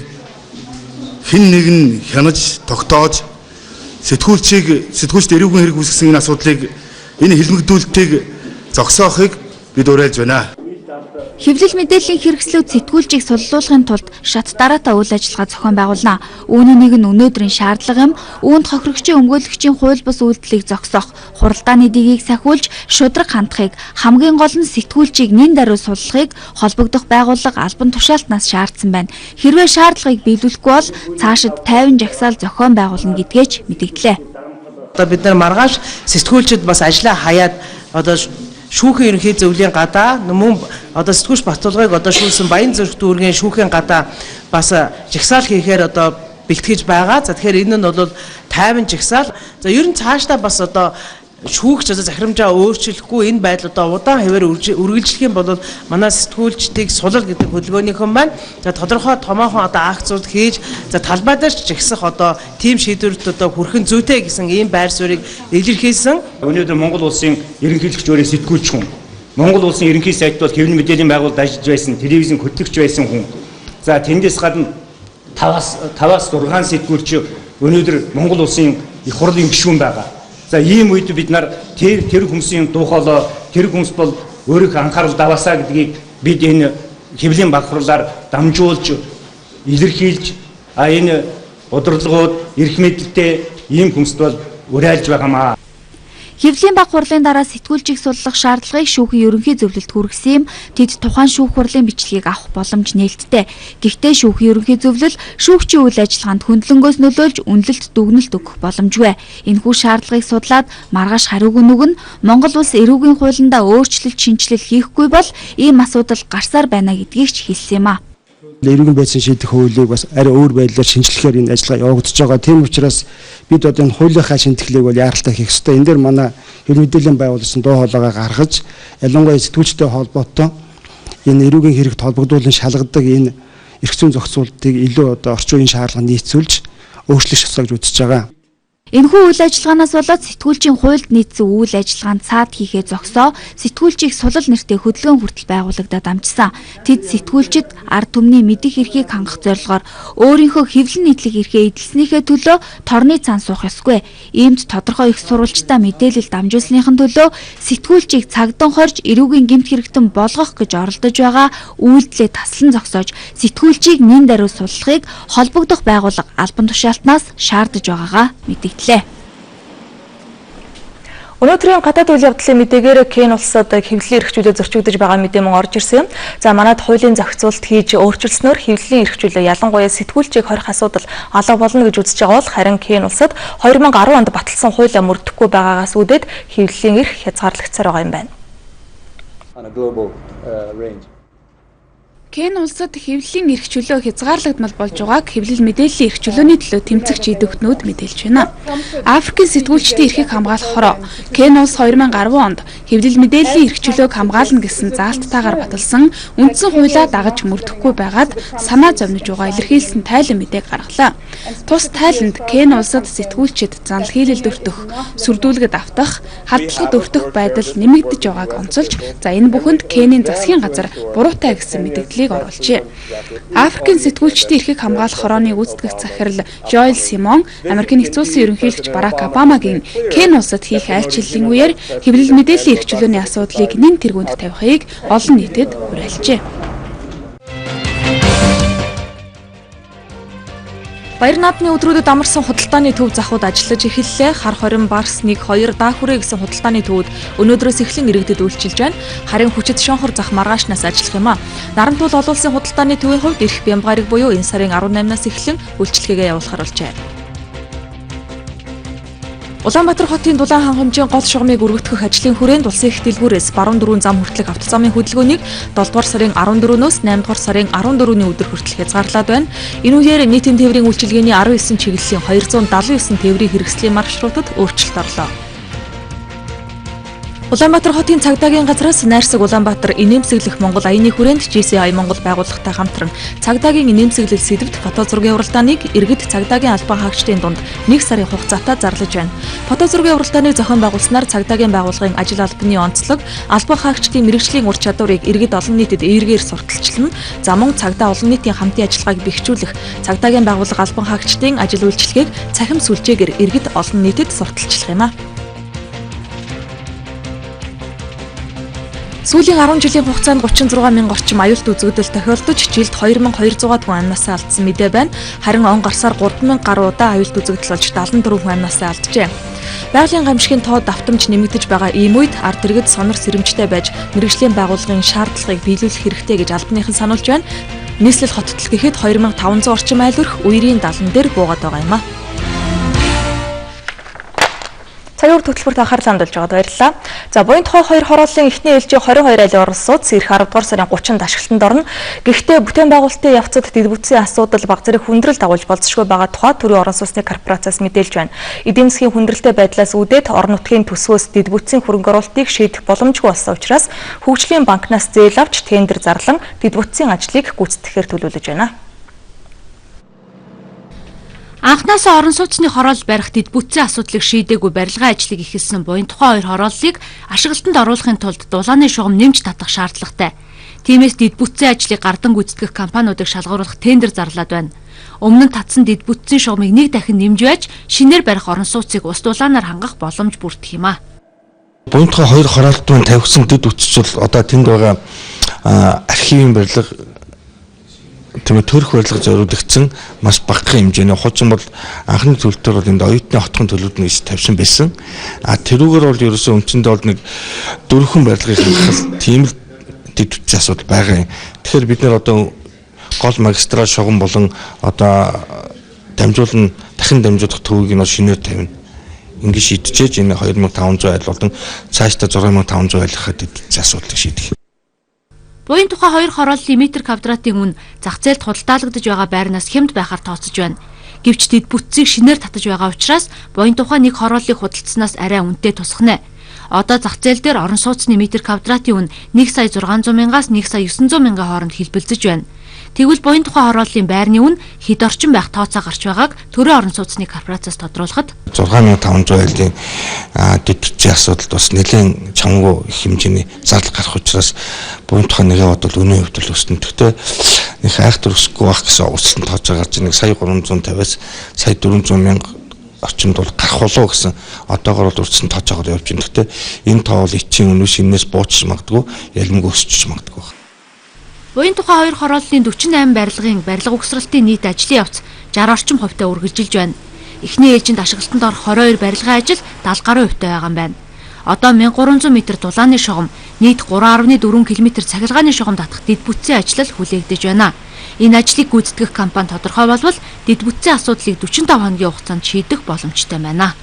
хэн нэгэн хянаж тогтоож сэтгүүлчд эрүүгийн хэрэг үүсгэсэн энэ асуудлыг энэ хэлмэгдүүлэлтийг зогсоохыг бид уриалж байна. Хэвлэл мэдээллийн хэрэгслүүд сэтгүүлчийг суллуулахын тулд шат дараатаа үйл ажиллагаа зохион байгуулна. Үүний нэг нь өнөөдрийн шаардлага юм. Үүнд хохирогчийн өмгөөлөгчийн хууль бус үйлдэлийг зогсоох, хуралдааны дигийг сахиулж, шудраг хандахыг, хамгийн гол нь сэтгүүлчийг нэн даруй суллахыг холбогдох байгууллага албан тушаалтнаас шаардсан байна. Хэрвээ шаардлагыг биелүүлэхгүй бол цаашид 50 жагсаал зохион байгуулна гэдгээч мэдэгдлээ. Бид нар маргааш сэтгүүлчид бас ажлаа хаяад шүүхийн ерөнхий зөвлөлийн гадаа мөн сэтгүүлч Баттулгыг шүүлсэн Баянзүрх дүүргийн шүүхийн гадаа бас жагсаал хийхээр бэлтгэж байгаа. За тэгэхээр энэ нь бол тайван жагсаал. За ер нь цаашдаа бас шүүгч захирамжаа өөрчлөхгүй энэ байдал удаан хэвээр үргэлжлэх юм бол манай сэтгүүлчдийг сулал гэдэг хөдөлгөөнийхэн байна. За тодорхой томоохон акцууд хийж талбай дээр жагсах тийм шийдвэрт хүрхэн зүйтэй гэсэн ийм байр суурийг илэрхийлсэн. Өнөөдөр Монгол улсын ерөнхийлөгч өөрөө сэтгүүлч хүн. Монгол улсын ерөнхий сайд бол хэвлэл мэдээллийн байгууллагад ажиллаж байсан, телевизийн хөтлөгч байсан хүн. За тэндээс гадна 5-6 сэтгүүлч өнөөдөр Монгол улсын их хурлын гишүүн байгаа. За ийм үед бид нар тэр хүмүүсийн дуу хоолой, тэр хүмүүс бол өөрийнхөө анхаарал даваасаа гэдгийг бид энэ хэвлэлийн баг хурлаар дамжуулж илэрхийлж энэ удирдлагууд эрх мэдэлтэй ийм хүмүүст бол уриалж байгаамаа. Хэвлэлийн баг хурлын дараа сэтгүүлчийг суллах шаардлагыг шүүхийн ерөнхий зөвлөлд хүргэсэн юм. Тэд тухайн шүүх хурлын бичлэгийг авах боломж нээлттэй. Гэхдээ шүүхийн ерөнхий зөвлөл шүүгчийн үйл ажиллагаанд хөндлөнгөөс нөлөөлж үнэлэлт дүгнэлт өгөх боломжгүй. Энэхүү шаардлагыг судлаад маргааш хариуг өгнө нь Монгол улс эрүүгийн хуулиндаа өөрчлөлт шинжилэл хийхгүй бол ийм асуудал гарсаар байна гэдгийг ч хэлсэн юм а. Эрүүгийн байдлын шийдэх хуулийг бас арай өөр байдлаар шинжилэхээр энэ ажиллагаа явагдаж байгаа. Тийм учраас бид одоо энэ хуулийнхаа шинтгэлийг бол яаралтай хийх ёстой. Энэ дээр манай хэл мэдээллийн байгууллагын дуу хоолойгоо гаргаж, ялангуяа сэтгүүлчтэй холбоотой энэ эрүүгийн хэрэгт холбогдуулан шалгадаг энэ эрх зүйн зохицуултыг илүү одоо орчин үеийн шаардлаганд нийцүүлж өөрчлөх ёстой гэж үзэж байгаа. Энэхүү үйл ажиллагаанаас болоод сэтгүүлчийн хуульд нийцсэн үйл ажиллагаанд цаад хийхээ зогсоо сэтгүүлчийг сулал нэртэй хөдөлгөөн хүртэл байгуулагдаад амжсан. Тэд сэтгүүлчид ард түмний мэдих эрхийг хангах зорилгоор өөрийнхөө хэвлэн нийтлэг эрхээ эдэлснийхээ төлөө торны цаан суух ёсгүй. Иймд тодорхой их сурвалжтай мэдээлэл дамжуулсныхын төлөө сэтгүүлчийг цагдан хорж эрүүгийн гэмт хэрэгтэн болгох гэж оролдож байгаа үйлдэлээ таслан зогсоож сэтгүүлчийг нэн даруй суллахыг холбогдох байгууллага албан тушаалтнаас шаардаж байгаагаа мэдээ. Өнөөдрийн гадаад үйл явдлын мэдээгээр Кен улсад хэвлэлийн эрхчлөлөө зөрчигдөж байгаа мэдээ мөн орж ирсэн юм. За манайд хуулийн зохицуулалт хийж өөрчилснөөр хэвлэлийн эрхчлөлөө ялангуяа сэтгүүлчийг хорих асуудал алга болно гэж үзэж байгаа бол харин Кен улсад 2010 онд баталсан хуулиа мөрдөхгүй байгаагаас үүдээд хэвлэлийн эрх хязгаарлагдсаар байгаа юм байна. Кен улсад хэвлэлийн эрх чөлөө хязгаарлагдмал болж байгааг хэвлэл мэдээллийн эрх чөлөөний төлөө тэмцэгч идэвхтнүүд мэдээлж байна. Африкийн сэтгүүлчдийн эрхийг хамгаалахаар Кен улс 2010 онд хэвлэл мэдээллийн эрх чөлөөг хамгаална гэсэн заалттайгаар баталсан үндсэн хуулиа дагаж мөрдөхгүй байгаад санаа зовниж байгаа илэрхийлсэн тайлан мэдээг гаргалаа. Тус тайланд Кен улсад сэтгүүлчид занл хийлэлд өртөх, сүрдүүлгэд автах, халдлагад өртөх байдал нэмэгдэж байгааг онцолж, за энэ бүхэнд Кенийн засгийн газар буруутай гэсэн мэдээллийг оруулжээ. Африкийн сэтгүүлчдийн эрхийг хамгаалах хорооны гүйцэтгэх захирал Жоэл Симон Америкийн нэгдсэн улсын ерөнхийлөгч Барак Обамагийн Кен улсад хийх айлчлалын үеэр хэвлэл мэдээллийн эрх чөлөөний асуудлыг нэн тэргуунд тавихыг олон нийтэд уриалжээ. Баяр наадмын өдрүүдэд амарсан худалдааны төв захууд ажиллаж эхэллээ. Хар хорин барс 1 2 даахүрэ гэсэн худалдааны төвүүд өнөөдрөөс эхлэн иргэдэд үйлчилж байна. Харин хүчит шонхор зах маргаашнаас ажиллах юм а. Нарантуул олон улсын худалдааны төвийн хувьд эрх Бямбгарыг буюу энэ сарын 18-наас эхлэн үйлчилгээгээ явуулахар болжээ. Улаанбаатар хотын Дулаан хангамжийн гол шугамыг өргөтгөх ажлын хүрээнд улсын их дэлгүүрээс баруун дөрвөн зам хүртэлх автозамын хөдөлгөөнийг 7 дугаар сарын 14-өөс 8 дугаар сарын 14-ний өдөр хүртэл хязгаарлаад байна. Энэ үеэр нийтийн тээврийн үйлчилгээний 19 чиглэлийн 279 тээврийн хэрэгслийн маршрутад өөрчлөлт орлоо. Улаанбаатар хотын цагдаагийн газраас найрсаг Улаанбаатар инээмсэглэх Монгол аяны хүрээнд GCI Монгол байгууллагатай хамтран цагдаагийн инээмсэглэл сэдвт фото зургийн уралдааныг иргэд цагдаагийн албан хаагчдын дунд 1 сарын хугацаатай зарлаж байна. Фото зургийн уралдааныг зохион байгуулснаар цагдаагийн байгууллагын ажил албаны онцлог, албан хаагчдын мэрэгжлийн ур чадварыг иргэд олон нийтэд эергээр сурталчлан, за мөн цагдаа олон нийтийн хамтын ажиллагааг бэхжүүлэх, цагдаагийн байгууллага албан хаагчдын ажил үйлчилгээг цахим сүлжээгээр иргэд олон нийтэд сурталчлах юм а. Сүүлийн 10 жилийн хугацаанд 36 мянган орчим аюулт үзэгдэл тохиолдож, жилд 2200 хүн амнасаа алдсан мэдээ байна. Харин он гарсаар 3000 гаруй удаа аюулт үзэгдэл болж 74 хүн амнасаа алджээ. Байгалийн гамшигын тоо давтамж нэмэгдэж байгаа ийм үед ард иргэд сонор сэрэмжтэй байж мэрэгжлийн байгууллагын шаардлагыг биелүүлэх хэрэгтэй гэж албаныхан сануулж байна. Нийслэл хоттол гэхэд 2500 орчим айл өрх үерийн далан дээр буугаад байгаа юм а. Цагаар хөтөлбөрт анхаарлаа хандуулж байгаад баярлалаа. За буян тухай 2 хорооллын эхний ээлжийн 22 айлын оролцоод ирэх 10 дугаар сарын 30-нд ашиглалтанд орно. Гэхдээ бүтээн байгуулалтын явцад дэд бүтцийн асуудал баг зэрэг хүндрэл дагуулж болцсошгүй байгаа тухай төрийн орон сууцны корпорацаас мэдээлж байна. Эдийн засгийн хүндрэлтэй байдлаас үүдээд орон нутгийн төсвөөс дэд бүтцийн хөрөнгө оруулалтыг шийдэх боломжгүй болсон учраас хөгжлийн банкнаас зээл авч тендер зарлан дэд бүтцийн ажлыг гүйцэтгэхээр төлөвлөж байна. Анхнаасаа орон сууцны хороол барих дэд бүтцийн асуудлыг шийдээгүй барилгын ажлыг эхэлсэн буян тухай 2 хорооллыг ашиглалтанд оруулахын тулд дулааны шугам нэмж татах шаардлагатай. Тиймээс дэд бүтцийн ажлыг гардан гүйцэтгэх компаниудыг шалгуулах тендер зарлаад байна. Өмнө нь татсан дэд бүтцийн шугамыг нэг дахин нэмж байж, шинээр барих орон сууцыг ус дулаанаар хангах боломж бүрдэх юм а. Буян тухай 2 хороолтын тавьсан дэд бүтц бол одоо тэнд байгаа архивын барилга тийм төрөх барилга зориулагдсан маш бага хэмжээний хуучин бол анхны төлөлтөөр бол энд оюутны хотхон төлөвлөлт нэг тавьсан байсан. Тэрүүгээр бол ерөөсөө өмчөндөө бол нэг дөрвөн барилгыг хангах тийм л дэд бүтцийн асуудал байгаа юм. Тэгэхээр бид нэр одоо гол магистрал шугам болон одоо дахин дамжуулах төвийг нь шинээр тавина. Ингээд шийдчихэж энэ 2500 айл болон цаашдаа 6500 айлхад дэд бүтцийн асуудлыг шийдэх. Буян тухай 2 хорооллын метр квадратын үн зах зээлд худалдаалагдаж байгаа байрнаас хямд байхаар тооцож байна. Гэвч дэд бүтцийг шинээр татаж байгаа учраас буян тухай 1 хорооллыг худалдсанаас арай үнэтэй тусах нэ. Одоо зах зээл дээр орон сууцны метр квадратын үн 1,600,000 мянгаас 1,900,000 хооронд хэлбэлзэж байна. Тэгвэл буян тухай хорооллын байрны үн хэд орчим байх тооцоо гарч байгааг төрийн орон сууцны корпорацаас тодруулахад 6500 айлын дэд бүтцийн асуудалд бас нэлээд чамгүй их хэмжээний зардал гарах учраас буян тухай нэгэ бодвол үнийн хувьд л өснө. Гэхдээ нэг айхтар өсөхгүй байх гэсэн угсрал нь тооцоо гарч нэг сая 350-аас сая 400,000 орчимд бол гарах болов гэсэн одоогоор бол үрдсэн тооцоогоор явж байна. Гэхдээ энэ тоо бол эцсийн үнэ шинээс буучж магадгүй, ялмаг өсч магадгүй. Буян тухай 2 хорооллын 48 барилгын барилга угсралтын нийт ажлын явц 60 орчим хувьтай үргэлжилж байна. Эхний ээлжинд ашиглалтанд орох 22 барилгын ажил 70 гаруй хувьтай байгаа юм байна. Одоо 1300 м дулааны шугам, нийт 3.4 км цахилгааны шугам татах дэд бүтцийн ажил хүлээгдэж байна. Энэ ажлыг гүйцэтгэх компани тодорхой болбол дэд бүтцийн асуудлыг 45 хоногийн хугацаанд шийдэх боломжтой байна.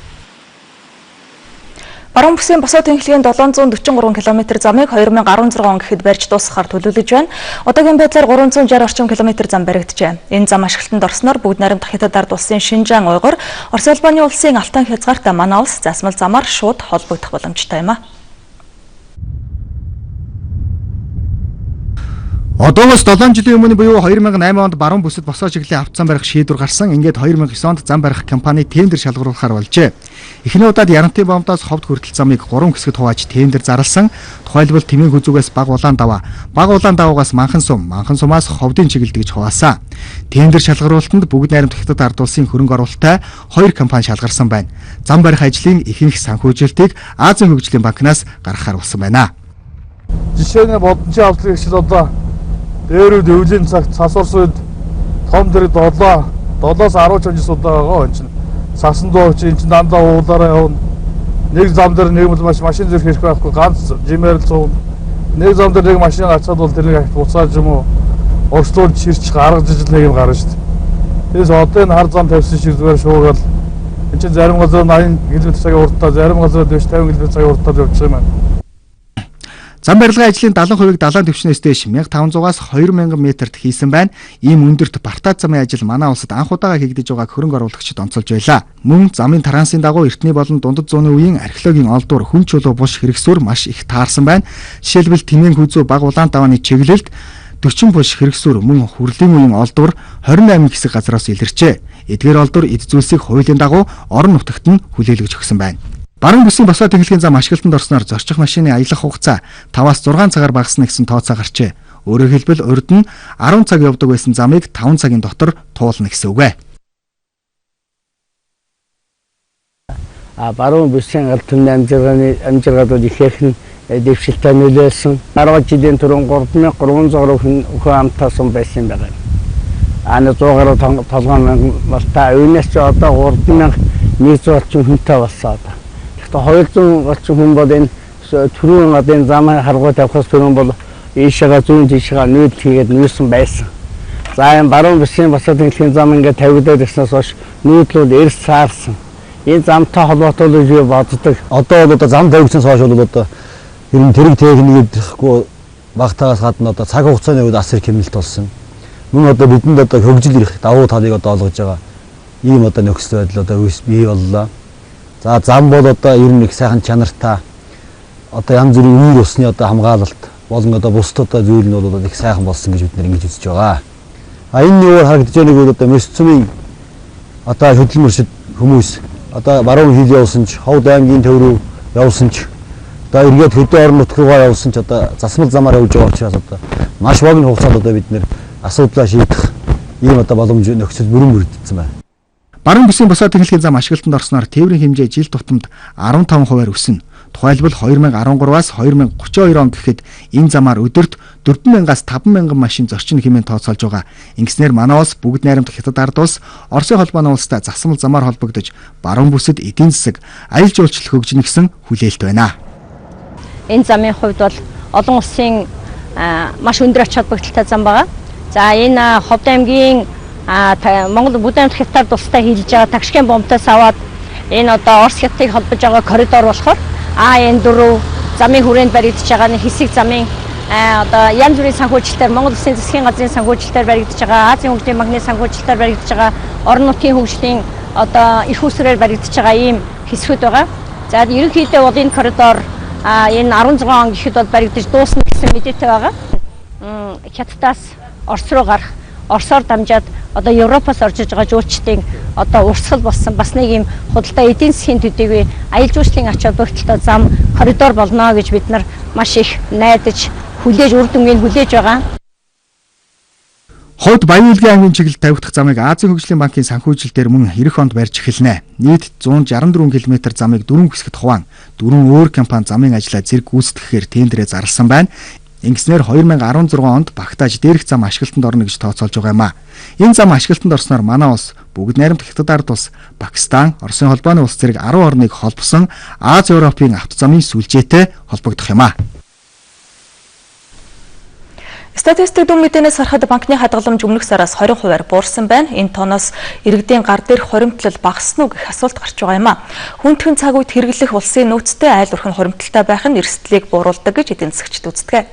Баруун бүсийн босоо тэнхлэгийн 743 км замыг 2016 он гэхэд барьж дуусгахаар төлөвлөж байна. Одоогийн байдлаар 360 орчим км зам баригджээ. Энэ зам ашиглалтанд орсноор бүгд найрамдах Хятад ард улсын Шинжаан уйгур, Орос улбаны улсын Алтан хязгаартай манай улс засмал замаар шууд холбогдох боломжтой юм а. Одоогоос 7 жилийн өмнө буюу 2008 онд баруун бүсэд босоо чиглэлийн автозам барих шийдвэр гарсан. Ингээд 2009 онд зам барих компани тендер шалгаруулахаар болжээ. Эхний удаад Ярантын бомдоос ховд хүртэл замыг 3 хэсэгт хувааж тендер зарласан. Тухайлбал Тэмийн хүзүүгээс Баг улаан даваа, Баг улаан даваагаас Манхан сумаас ховдын чиглэл гэж хуваасан. Тендер шалгаруулалтанд бүгд найрамдах Хятад ард улсын хөрөнгө оруулалттай 2 компани шалгарсан байна. Зам барих ажлын ихэнх санхүүжилтийг Азийн хөгжлийн банкнаас гаргахаар болсон байна. Жишээ нь бодомжийн авдлыг хэл одоо дээрүүд өвлийн цагт цасуурс үед том дэр 7-аас 10 жил удаа байгаа энэ чинь цасан дуу чи энэ чинь дандаа уулаараа явна. Нэг зам дээр нэг маш машин зэрэг хэрэг байхгүй ганц жимээр л цуг. Нэг зам дээр нэг машин гацаад бол тэр нэг буцааж юм уу орчлуулж чирч гаргаж ижил нэг юм гарна шүү дээ. Тэгээс одоо энэ хар зам тавьсан шиг зүгээр шуугаал энэ чинь зарим газар 80 км/цагийн уртаа зарим газар 50 км/цагийн уртаа явж байгаа юм. Зам барилгын ажлын 70%-ийг далайн түвшнээс дээш 1500-аас 2000 метрт хийсэн байна. Ийм өндөрт бартаад замын ажил манай улсад анх удаага хийгдэж байгааг хөрөнгө оруулагчид онцолж байлаа. Мөн замын тараансын дагуу эртний болон дундад зууны үеийн археологийн олдуур хүн чулуу буш хэрэгсүр маш их таарсан байна. Жишээлбэл Тэмийн хүзүү Баг улаан давааны чиглэлд 40 буш хэрэгсүр мөн хүрлийн үеийн олдуур 28 хэсэг газраас илэрчээ. Эдгээр олдуур эд зүйлсийг хуулийн дагуу орон нутагт нь хүлээлгэж өгсөн байна. Баруун бүсийн босоо тэнхлэгийн зам ашиглалтанд орсноор зорчих машины аялах хугацаа 5-аас 6 цагаар багасна гэсэн тооцоо гарчээ. Өөрөөр хэлбэл урд нь 10 цаг явдаг байсан замыг 5 цагийн дотор туулна гэсэн үг ээ. Баруун бүсийн аль түмний амжиргаадууд ихэнх нь дэвшилтээ нөлөөлсөн. 10 жилийн турин 3300 хүн амтаа сум байсан байна. Аны 100 гаруй толгойн малтай өвнөөс ч одоо 3100 орчим хүнтэй болсон. 200 орчим хүн бол энэ түрүүн одоо энэ зам харгуй тавихаас түрүүн бол ийшээгээ зүүн тийшээгээ нүүдэл хийгээд нүүсэн байсан. За энэ баруун бүсийн босоо тэнхлэгийн зам ингээд тавигдаад ирснээс хойш нүүдлүүд эрс саарсан. Энэ замтай холбоотой юу боддог. Одоо бол зам тавигдсанаас хойш бол одоо ер нь тэрэг техникийг дэхгүй багтаагаас гадна одоо цаг хугацааны үед асар хэмнэлт болсон. Мөн одоо бидэнд одоо хөгжил ирэх давуу талыг одоо олгож байгаа ийм одоо нөхцөл байдал одоо бий боллоо. За зам бол одоо ер нь их сайхан чанартай одоо янз бүрийн үер усны одоо хамгаалалт болон одоо бусд одоо зүйл нь бол их сайхан болсон гэж бид нэр ингэж үзэж байгаа. Энэ нь харагдаж байгаа нэг одоо Мэсцмийн одоо хөдөлмөршид хүмүүс одоо баруун хил явсан ч Ховд аймгийн төв рүү явсан ч одоо эргээд хөдөө орон нутг руугаа явсан ч одоо засмал замаар явж байгаа учраас одоо маш богино хугацаанд одоо бид нэр асуудлаа шийдэх ийм одоо боломж нөхцөл бүрэн бүрдсэн байна. Баруун бүсийн босоо тэнхлэгийн зам ашиглалтанд орсноор тээврийн хэмжээ жил тутамд 15%-аар өснө. Тухайлбал 2013-аас 2032 онд гэхэд энэ замаар өдөрт 4,000-аас 5,000 машин зорчно хэмээн тооцоолж байгаа. Ингэснээр манай улс бүгд найрамдах Хятад ард улс Оросын холбооны улстай засмал замаар холбогдож баруун бүсэд эдийн засаг, аялал жуулчлал хөгжинэ гэсэн хүлээлт байна. Энэ замын хувьд бол олон улсын маш өндөр ач холбогдолтой зам байгаа. За энэ Ховд аймгийн Монгол Будын Хятад улстай хийлж байгаа тагшгийн бомтоос аваад энэ одоо Орос Хятадыг холбож байгаа коридор болохоор энэ дөрөв замын хүрээнд баригдаж байгаа нэг хэсэг замын одоо янз бүрийн санхүүжилтээр Монгол Улсын засгийн газрын санхүүжилтээр баригдаж байгаа, Азийн хөгжлийн банкны санхүүжилтээр баригдаж байгаа, орон нутгийн хөгжлийн одоо их усрээр баригдаж байгаа ийм хэсгүүд байгаа. За ерөнхийдөө бол энэ коридор энэ 16 он гэхэд бол баригдаж дуусна гэсэн мэдээтэй байгаа. Хятадаас Орос руу гарах, Оросоор дамжаад одоо Европоос орж иж байгаа жуулчдын одоо урсгал болсон бас нэг юм худалдаа эдийн засгийн төдийгүй аялал жуулчлалын ач холбогдолтой зам коридор болно гэж бид нар маш их найдаж хүлээж үр дүнгийн хүлээж байгаа. Хойд Баян Улгийн аймгийн чиглэлд тавигдах замыг Азийн хөгжлийн банкын санхүүжилтээр мөн эх онд барьж эхэлнэ. Нийт 164 км замыг 4 хэсэгт хуваан 4 өөр компани замын ажлаа зэрэг гүйцэтгэхээр тендерээ зарласан байна. Ингэснээр 2016 онд багтааж дээрх зам ашиглалтанд орно гэж тооцоолж байгаа юм а. Энэ зам ашиглалтанд орсноор манай улс бүгд найрамдах Хятад ард улс, Пакистан, Оросын холбооны улс зэрэг 10 орныг холбосон Аз Европын автозамын сүлжээтэй холбогдох юм а. Статистик дүн мэдээнээс харахад банкны хадгаламж өмнөх сараас 20%-аар буурсан байна. Энэ тооноос иргэдийн гар дээрх хоримтлал багассан уу гэх асуулт гарч байгаа юм а. Хүндхэн цаг үед хэрэглэх улсын нөөцтэй айл өрхөн хоримтлалтай байх нь эрсдлийг бууруулдаг гэж эдийн засагчид үздэг.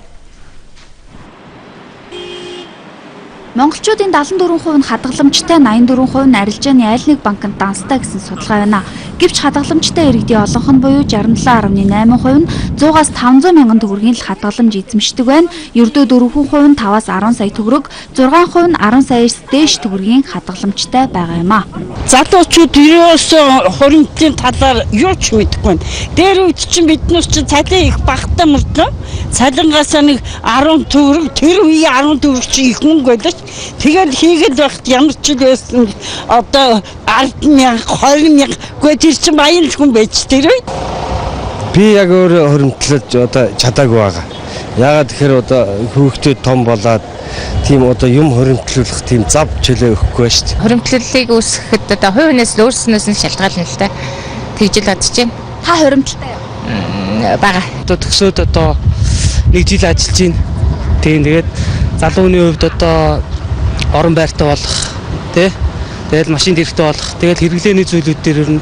Монголчуудын 74% нь хадгаламжтай, 84% нь арилжааны айл нэг банкнд данстай гэсэн судалгаа байна. Гэвч хадгаламжтай иргэдийн олонх нь буюу 67.8% нь 100-аас 500 мянган төгрөгийн л хадгаламж эзэмшдэг байна. Ердөө 4% нь 5-аас 10 сая төгрөг, 6% нь 10 саяас дээш төгрөгийн хадгаламжтай байгаа юм а. Залуучууд ерөөсөө хоримтлын талаар юу ч мэдэхгүй байна. Дээр үед чинь биднээс чинь цалин их багтаа мөрдөө. Цалингаас нэг 10 төгрөг, тэр үе 10 төгрөг чи их мөнгө байлаа. Тэгэл хийгээд байхад ямар ч л байсан одоо 10,000, 20,000 гээ тэр чинь баян хүн байж тэр үү? Би яг өөрөө хоримтлаж одоо чадаагүй байгаа. Яагаад тэгэхээр одоо хүүхдүүд том болоод тийм одоо юм хоримтлуулах тийм зав чөлөө өгөхгүй шүү дээ. Хоримтлалыг үүсгэхэд одоо хувь хүнээс л өөрснөөс нь шалтгаална л та. Тэгж л бодож байна. Та хоримтлалтай юу? Бага. Одоо төгсөөд одоо нэг жил ажиллаж байна. Тэгээд залууны хувьд одоо орон байртай болох тий. Тэгэл машин хэрэгтэй болох. Тэгэл хэрэглээний зүйлүүд дээр ер нь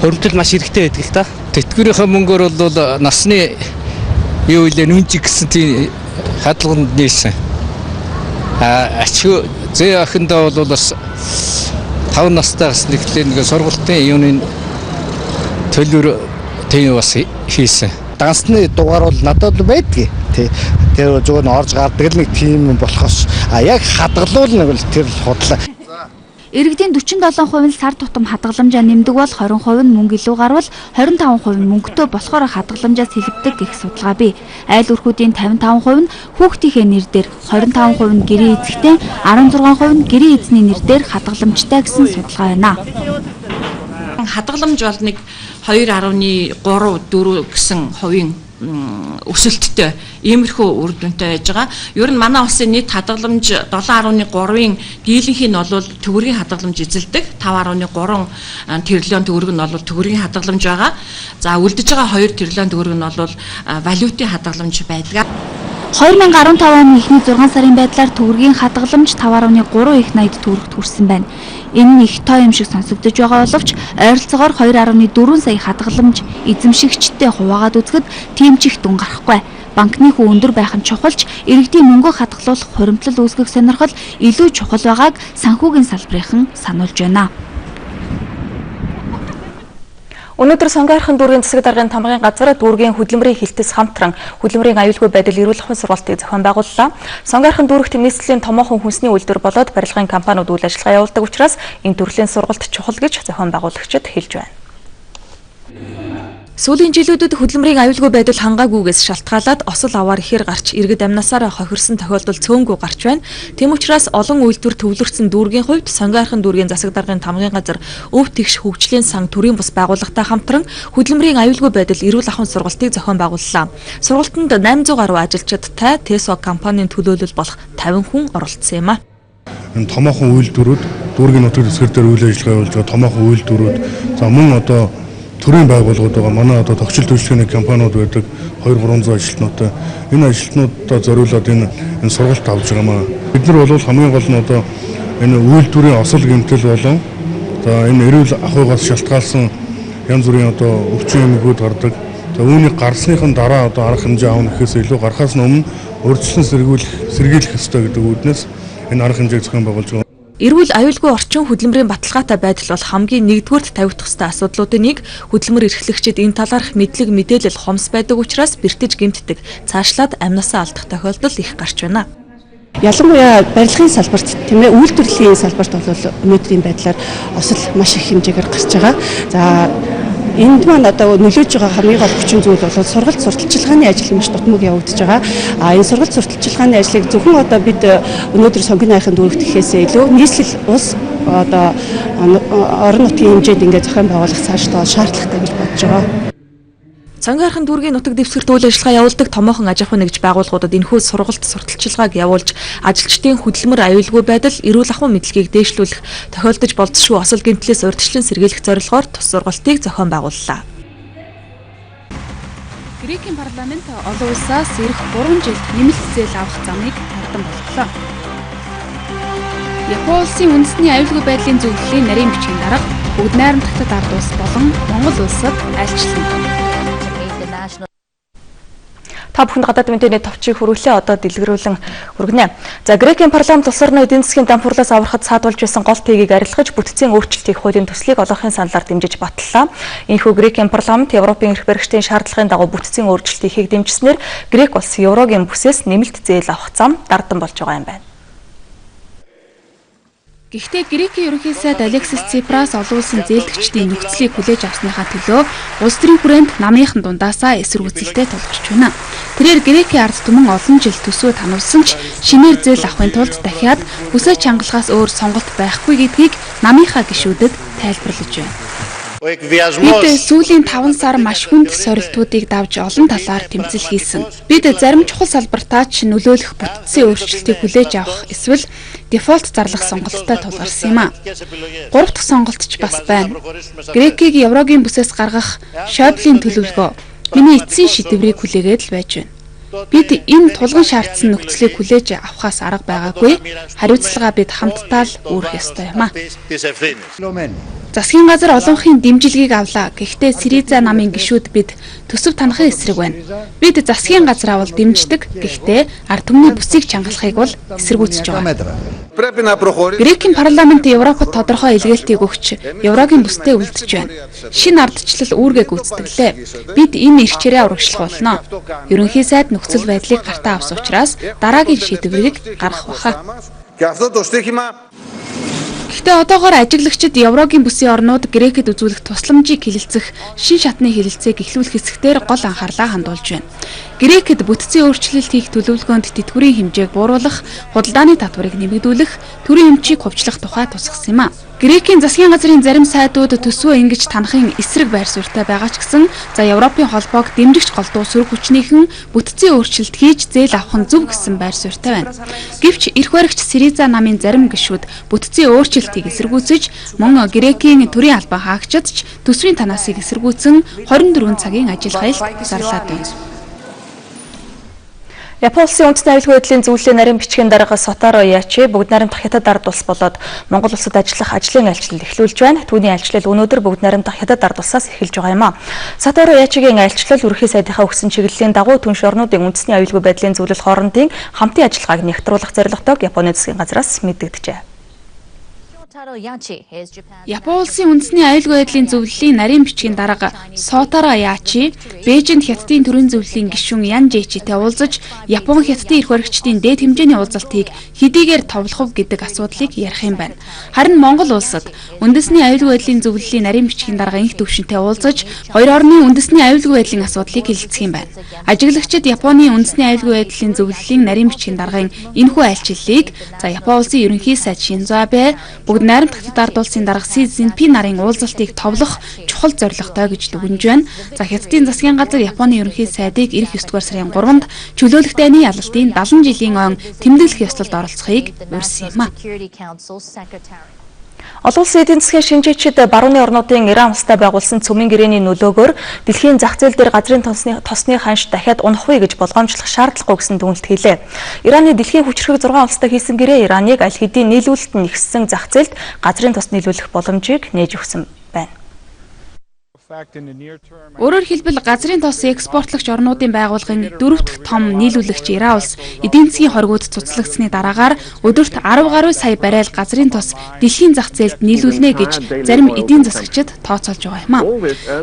хоримтлал маш хэрэгтэй байдаг л та. Тэтгэврийнхээ мөнгөөр бол насны юу вэ нүнжиг гэсэн тийм хадгаланд нээсэн. Ачуу зээ охиндоо бол бас 5 настайгаас нэгтлээ нэг сургалтын юуны төлөөр тийм бас хийсэн. Дансны дугаар бол надад байдгийг тий. Тэр зүгээр нь орж гардаг л нэг тийм болохоос яг хадгалуул нэг л тэр худлаа. Иргэдийн 47% нь сар тутам хадгаламжаа нэмдэг бол 20% нь мөнгө илүү гарвал 25% нь мөнгөтэй болохоор хадгаламжаас хэлбдэг гэх судалгаа бий. Айл өрхүүдийн 55% нь хүүхдийнхээ нэр дээр, 25% нь гэрээ эзэгтэй, 16% нь гэрээ эзний нэр дээр хадгаламжтай гэсэн судалгаа байна. Хадгаламж бол нэг 2.3 4 гэсэн хувийн өсөлттэй иймэрхүү үр дүнтэй байж байгаа. Ер нь манай улсын нийт хадгаламж 7.3-ын дийлэнх нь бол төгрөгийн хадгаламж эзэлдэг. 5.3 тэрлион төгрөг нь бол төгрөгийн хадгаламж байгаа. За үлдэж байгаа 2 тэрлион төгрөг нь бол валютын хадгаламж байдаг. 2015 оны эхний 6 сарын байдлаар төгрөгийн хадгаламж 5.3 их 80 төгрөгт хүрсэн байна. Энэ нь их тоо юм шиг сонсогдож байгаа боловч ойролцоогоор 2.4 сая хадгаламж эзэмшигчдтэй хуваагаад үзэхэд тийм ч их дүн гарахгүй. Банкны хүү өндөр байх нь чухалч иргэдийн мөнгө хадгалуулах хуримтлал үүсгэх сонирхол илүү чухал байгааг санхүүгийн салбарынхан сануулж байна. Өнөөдөр Сонгойрхон дүүргийн засаг даргын тамгын газар дүүргийн хөдөлмөрийн хилтэс хамтран хөдөлмөрийн аюулгүй байдал эрүүл ахуйн сургалтыг зохион байгууллаа. Сонгойрхон дүүрэгт нийслэлийн томоохон хүнсний үйлдвэр болоод барилгын компаниуд үйл ажиллагаа явуулдаг учраас энэ төрлийн сургалт чухал гэж зохион байгуулагчид хэлж байна. Сүүлийн жилүүдэд хөдөлмөрийн аюулгүй байдал хангаагүйгээс шалтгаалаад осол аваар ихээр гарч иргэд амнасаараа хохирсон тохиолдол цөөнгүй гарч байна. Тэм учраас олон үйлдвэр төвлөрсөн дүүргийн хувьд Сонгойрхон дүүргийн засаг даргын тамгын газар өв тэгш хөгжлийн сан төрийн бус байгууллагатай хамтран хөдөлмөрийн аюулгүй байдал эрүүл ахуйн сургалтыг зохион байгууллаа. Сургалтанд 800 гаруй ажилчидтай ТЭСО компанийн төлөөлөл болох 50 хүн оролцсон юм а. Энэ томоохон үйлдвэрүүд дүүргийн нутаг дэвсгэр дээр үйл ажиллагаа явуулж байгаа томоохон үйлдвэрүүд за мөн одоо төрийн байгууллагууд байгаа. Манай одоо тогтчил төлөвлөгөөний компаниуд байдаг 2-300 ажилтнуудтай. Энэ ажилтнуудаа зориулаад энэ сургалт авч байгаа маа. Бид нар бол хамгийн гол нь одоо энэ үйлдвэрийн осол гэмтэл болон за энэ эрүүл ахуйгаас шалтгаалсан янз бүрийн одоо өвчин эмгэгүүд гардаг. За үүнийг гарсныхан дараа одоо арга хэмжээ авах гэхээс илүү гарахаас өмнө урьдчилан сэргийлэх ёстой гэдэг үүднээс энэ арга хэмжээг зохион байгуулж байгаа. Эрүүл аюулгүй орчин хөдөлмөрийн баталгаатай байдал бол хамгийн нэгдүгээрт тавигдах ёстой асуудлуудын нэг. Хөдөлмөр эрхлэгчид энэ талаарх мэдлэг мэдээлэл хомс байдаг учраас бэртэж гэмтдэг. Цаашлаад амнасаа алдах тохиолдол их гарч байна. Ялангуяа барилгын салбарт тийм ээ үйлдвэрлэлийн салбарт бол өнөөдрийн байдлаар осол маш их хэмжээгээр гарч байгаа. За энд маань одоо нөлөөж байгаа хамгийн гол хүчин зүйл бол сургалт сурталчилгааны ажил маш дутмаг явагдаж байгаа. Энэ сургалт сурталчилгааны ажлыг зөвхөн одоо бид өнөөдөр сонгоныхын дүүрэгт гэхээсээ илүү нийслэл улс одоо орон нутгийн хэмжээнд ингээд зохион байгуулах цаашдаа шаардлагатай гэж бодож байгаа. Сонгойрхон дүүргийн нутаг дэвсгэрт үйл ажиллагаа явуулдаг томоохон аж ахуй нэгж байгууллагуудад энэхүү сургалт сурталчилгааг явуулж ажилчдын хөдөлмөр аюулгүй байдал, эрүүл ахуйн мэдлэгийг дээшлүүлэх, тохиолдож болзошгүй осол гэмтлээс урьдчилан сэргийлэх зорилгоор тус сургалтыг зохион байгууллаа. Грекийн парламент олон улсаас ирэх 3 жилд нэмэлт зээл авах замыг тардсан боллоо. Японы улсын үндэсний аюулгүй байдлын зөвлөлийн нарийн бичгийн дарга бүгд найрамдагтад ард улс болон Монгол улсад айлчлсан. Та бүхэнд гадаад мэдээний товчийг хүргэлээ одоо дэлгэрүүлэн хүргэнэ. За Грекийн парламент улс орны эдийн засгийн дампуурлаас аврахад саадуулж байсан гол тээгийг арилгаж бүтцийн өөрчлөлтийг хуулийн төслийг олонхын саналаар дэмжиж батллаа. Энэхүү Грекийн парламент Европын эрх баригчдын шаардлагын дагуу бүтцийн өөрчлөлтийг хийх дэмжснээр Грек улс еврогийн бүсээс нэмэлт зээл авах зам дардан болж байгаа юм байна. Гэхдээ Грекийн ерөнхий сайд Алексис Ципрас олон улсын зээлдэгчдийн нөхцөлийг хүлээж авсныхаа төлөө улс төрийн хүрээнд намынхан дундаасаа эсэргүүцэлтэй тулгарч байна. Тэрээр Грекийн ард түмэн олон жил төсөө тануулсан ч шинээр зээл авахын тулд дахиад бүсээ чангалахаас өөр сонголт байхгүй гэдгийг намынхаа гишүүдэд тайлбарлаж байна. Бид сүүлийн 5 сар маш хүнд сорилтуудыг давж олон талаар тэмцэл хийсэн. Бид зарим чухал салбартаа ч нөлөөлөх бүтцийн өөрчлөлтийг хүлээж авах эсвэл дефолт зарлах сонголттой тулгарсан юм а. 3 дахь сонголт ч бас байна. Грекийг еврогийн бүсээс гаргах Шойблеийн төлөвлөгөө миний эцсийн шийдвэрийг хүлээгээд л байж байна. Бид энэ тулган шаардсан нөхцөлийг хүлээж авахаас арга байгаагүй. Хариуцлагаа бид хамтдаа л үүрэх ёстой юм а. Засгийн газар олонхын дэмжлэгийг авлаа. Гэхдээ Сириза намын гишүүд бид төсөв танахын эсрэг байна. Бид засгийн газраа бол дэмждэг. Гэхдээ ард түмний бүсийг чангалахыг бол эсэргүүцэж байгаа. Грекийн парламент Европод тодорхой илгээлтийг өгч еврогийн бүстэй үлдэж байна. Шинэ ардчлал үүргээ гүйцэтгэлээ. Бид энэ эрхчээрээ урагшлах болно. Ерөнхий сайд нөхцөл байдлыг гартаа авсан учраас дараагийн шийдвэрийг гаргах баха. Гэхдээ одоогоор ажиглагчид еврогийн бүсийн орнууд Грекэд үзүүлэх тусламжийг хилэлцэх шин шатны хилэлцээг эхлүүлэх хэсгээр гол анхаарлаа хандуулж байна. Грекэд бүтцийн өөрчлөлт хийх төлөвлөгөөнд тэтгэврийн хэмжээг бууруулах, худалдааны татварыг нэмэгдүүлэх, төрийн өмчийг хувьчлах тухай тусгасан юм а. Грекийн засгийн газрын зарим сайдууд төсвөө ингэж танахын эсрэг байр суурьтай байгаа ч гэсэн за Европын холбоог дэмжигч голдуу сөрөг хүчнийхэн бүтцийн өөрчлөлт хийж зээл авах нь зөв гэсэн байр суурьтай байна. Гэвч эрх баригч Сириза намын зарим гишүүд бүтцийн өөрчлөлтийг эсэргүүцэж мөн Грекийн төрийн албан хаагчид ч төсвийн танаасыг эсэргүүцэн 24 цагийн ажил хайлт зарлаад байна. Японы улсын үндэсний аюулгүй байдлын зөвлөлийн нарийн бичгийн дарга Сотаро Ячи бүгд найрамдах хятад ард улс болоод Монгол улсад ажиллах ажлын айлчлал эхлүүлж байна. Түүний айлчлал өнөөдөр бүгд найрамдах хятад ард улсаас эхэлж байгаа юм а. Сотаро Ячигийн айлчлал ерөнхий сайдынхаа өгсөн чиглэлийн дагуу түнш орнуудын үндэсний аюулгүй байдлын зөвлөл хоорондын хамтын ажиллагааг нэгтруулах зорилготойг Японы засгийн газраас мэдэгджээ. Япон улсын үндэсний аюулгүй байдлын зөвлөлийн нарийн бичгийн дарга Сотаро Аяачи Бээжинд Хятадын төрийн зөвлөлийн гишүүн Ян Жэчитэй уулзаж Япон Хятадын эрх баригчдын дээд хэмжээний уулзалтыг хэдийгээр товлох вэ гэдэг асуудлыг ярих юм байна. Харин Монгол улсад үндэсний аюулгүй байдлын зөвлөлийн нарийн бичгийн дарга инх төвшөнтэй уулзаж хоёр орны үндэсний аюулгүй байдлын асуудлыг хэлэлцэх юм байна. Ажиглагчид Японы үндэсний аюулгүй байдлын зөвлөлийн нарийн бичгийн даргын энэхүү айлчлалыг Япон улсын ерөнхий сайд Шинзо Абе бүгд найрамдах Хятад ард улсын дарга Си Цзиньпин нарын уулзалтыг товлох чухал зорилготой гэж дүгнэж байна. Хятадын засгийн газар Японы ерөнхий сайдыг эх 9-р сарын 3-нд чөлөөлөх дайны ялалтын 70 жилийн он тэмдэглэх ёслолд оролцохыг урьсан юм а. Олон улсын эдийн засгийн шинжээчид барууны орнуудын Иран улстай байгуулсан цөмийн гэрээний нөлөөгөөр дэлхийн зах зээл дээр газрын тосны ханш дахиад унах вэ гэж болгоомжлох шаардлагагүй гэсэн дүгнэлт хийлээ. Ираны дэлхийн хүчирхэг 6 улстай хийсэн гэрээ Ираныг аль хэдийн нийлүүлэлт нь ихссэн зах зээлд газрын тос нийлүүлэх боломжийг нээж өгсөн байна. Өөрөөр хэлбэл газрын тос экспортлагч орнуудын байгууллагын 4 дахь том нийлүүлэгч Иран улс эдийн засгийн хоригууд цуцлагдсны дараагаар өдөрт 10 гаруй сая баррел газрын тос дэлхийн зах зээлд нийлүүлнэ гэж зарим эдийн засагчид тооцоолж байгаа юм а.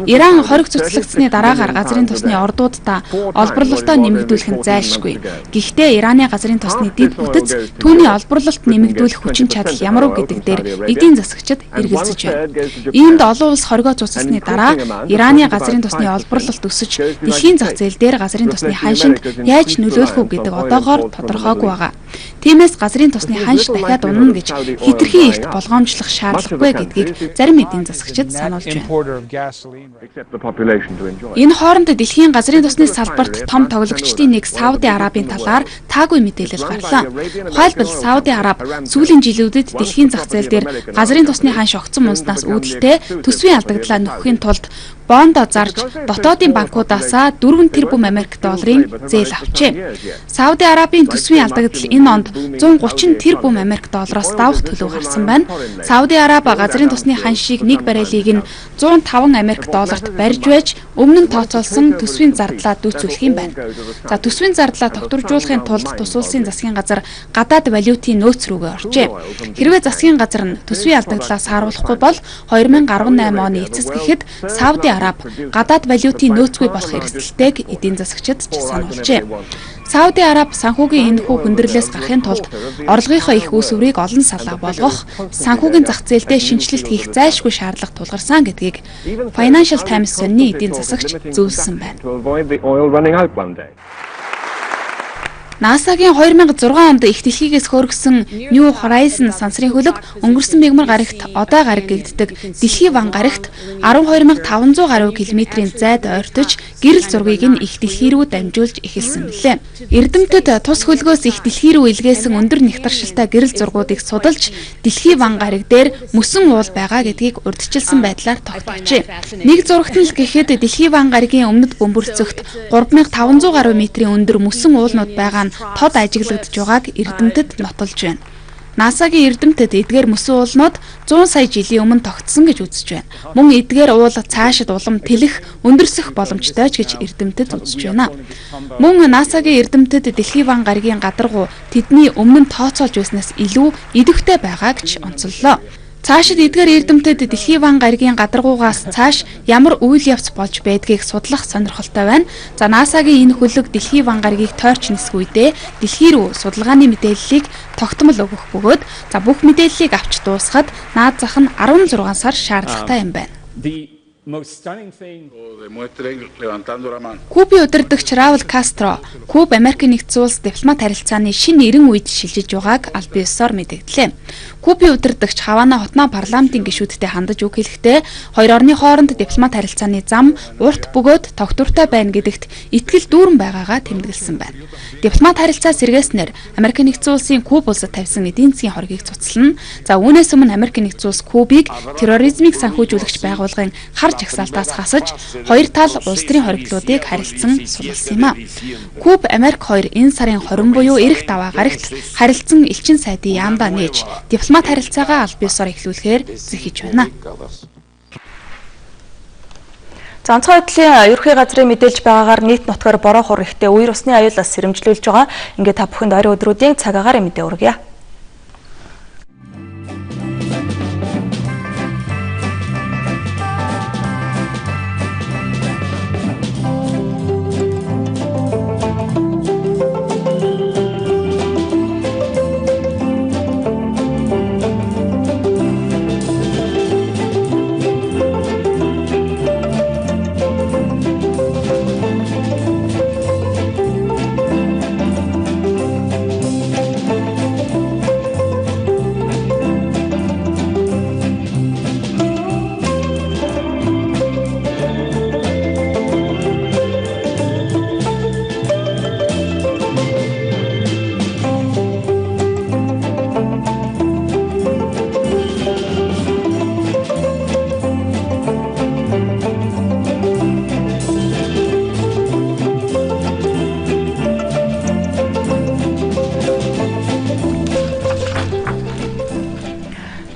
Иран хориг цуцлагдсны дараагаар газрын тосны ордуудаа олборлолтоо нэмэгдүүлэх нь зайлшгүй. Гэхдээ Ираны газрын тосны дэд бүтэц түүний олборлолт нэмэгдүүлэх хүчин чадал ямар вэ гэдэг дээр эдийн засагчид эргэлзэж байна. Иймд олон улс хоригоо цуцласны дараа Ираны газрын тосны олборлолт өсөж дэлхийн зах зээл дээр газрын тосны ханшинд яаж нөлөөлөх вэ гэдэг одоогоор тодорхойгүй байгаа. Тиймээс газрын тосны ханш дахиад унана гэж хэтэрхий эрт болгоомжлох шаардлагагүй гэдгийг зарим эдийн засагчид сануулж байна. Энэ хооронд дэлхийн газрын тосны салбарт том тоглогчдын нэг Сауди Арабын талаар таагүй мэдээлэл гарлаа. Тухайлбал Сауди Араб сүүлийн жилүүдэд дэлхийн зах зээл дээр газрын тосны ханш огцон унснаас үүдэлтэй төсвийн алдагдлаа нөхөхийн тулд бондо зарж дотоодын банкудаасаа 4 тэрбум Америк долларын зээл авчээ. Сауди Арабын төсвийн алдагдал энэ онд 130 тэрбум Америк доллароос давах төлөв гарсан байна. Сауди Араб газрын тосны ханшийг нэг баррелийг нь 105 Америк долларт барьж байж өмнө нь тооцоолсон төсвийн зардлаа дүүцүүлэх юм байна. Төсвийн зардлаа тогтворжуулахын тулд тус улсын засгийн газар гадаад валютын нөөц рүүгээ оржээ. Хэрвээ засгийн газар нь төсвийн алдагдлаас харуулахгүй бол 2018 оны эцэс гэхэд Сауди Араб гадаад валютын нөөцгүй болох эрсдэлтэйг эдийн засагчид сануулжээ. Сауди Араб санхүүгийн энэхүү хүндрэлээс гарахын тулд орлогынхоо их үүсвэрийг олон салаа болгох, санхүүгийн зах зээлдээ шинжилэлт хийх зайлшгүй шаардлага тулгарсан гэдгийг Financial Times сонины эдийн засагч зөвлөсөн байна. НАСА-гийн 2006 онд их дэлхийгээс хөөргсөн New Horizon сансрын хөлөг өнгөрсөн мягмар гарагт одоо гараг гэгддэг дэлхий ван гарагт 12500 гаруй километрийн зайд ойртож гэрэл зургийг нь их дэлхий рүү дамжуулж эхэлсэн билээ. Эрдэмтэд тус хөлгөөс их дэлхий рүү илгээсэн өндөр нэгтаршилтай гэрэл зургуудыг судалж дэлхий ван гараг дээр мөсөн уул байгаа гэдгийг урьдчилсан байдлаар тогтоожээ. Нэг зурагт нь л гэхэд дэлхий ван гарагийн өмнөд бөмбөрцөгт 3500 гаруй метрийн өндөр мөсөн уулнууд байгаа тод ажиглагдж байгааг эрдэмтэд нотолж байна. НАСА-гийн эрдэмтэд эдгээр мөсөн уулнууд 100 сая жилийн өмнө тогтсон гэж үзэж байна. Мөн эдгээр уул цаашид улам тэлэх, өндөрсөх боломжтой ч гэж эрдэмтэд үзэж байна. Мөн НАСА-гийн эрдэмтэд дэлхий ван гарагийн гадаргуу тэдний өмнө нь тооцоолж байснаас илүү идэвхтэй байгаа гэж онцоллоо. Цаашид эдгээр эрдэмтэд дэлхий ван гарагийн гадаргуугаас цааш ямар үйл явц болж байдгийг судлах сонирхолтой байна. НАСА-гийн энэ хөлөг дэлхий ван гарагийг тойрч нисэх үедээ дэлхий рүү судалгааны мэдээллийг тогтмол өгөх бөгөөд бүх мэдээллийг авч дуусгаад наад зах нь 16 сар шаардлагатай юм байна. Кубын удирдагч Раул Кастро, Куб Америкийн нэгдсэн улс дипломат харилцааны шинэ 90 үед шилжиж байгааг аль биесээр мэдэгдлээ. Кубын удирдагч Хавана хотноо парламентын гишүүдтэй хандаж үг хэлэхдээ хоёр орны хооронд дипломат харилцааны зам урт бөгөөд тогтвортой байна гэдэгт итгэл дүүрэн байгаагаа тэмдэглэсэн байна. Дипломат харилцаа сэргээснээр Америкийн нэгдсэн улсын Куб улсад тавьсан эдийн засгийн хоргийг цуцлана. Үүнээс өмнө Америкийн нэгдсэн улс Кубыг терроризмыг санхүүжүүлэгч байгууллагын хар жагсаалтаас хасаж хоёр тал улс төрийн хоригдлуудыг харилцсан сулсан юм а. Куб Америк хоёр энэ сарын 20 буюу эх даваа гарагт харилцсан элчин сайдын яамдаа нээж дипломат харилцаагаа аль биесээр эхлүүлэхээр зэхэж байна. Онцгой байдлын ерөнхий газрын мэдээлж байгаагаар нийт нутгаар бороо хур ихтэй үер усны аюулаас сэрэмжлүүлж байгаа. Ингээд та бүхэнд ойрын өдрүүдийн цаг агаар мэдээ өргөе.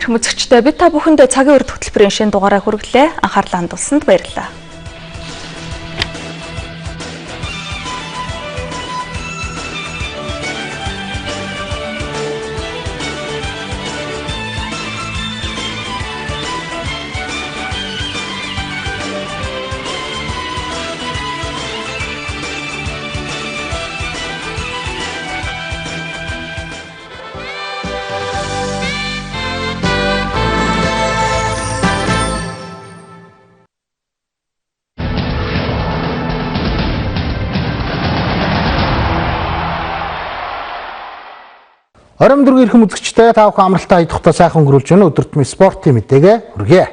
ирхэм үзэгчдээ бид та бүхэнд цагийн урд хөтөлбөрийн шинэ дугаараа хүргэлээ. Анхаарлаа хандуулсанд баярлалаа. Ором дөрөв ирхэм үзэгчдээ та бүхэн амралтаа хайдахтаа сайхан өнгөрүүлж байна. Өдөртмийн спортын мэдээгээ хүргэе.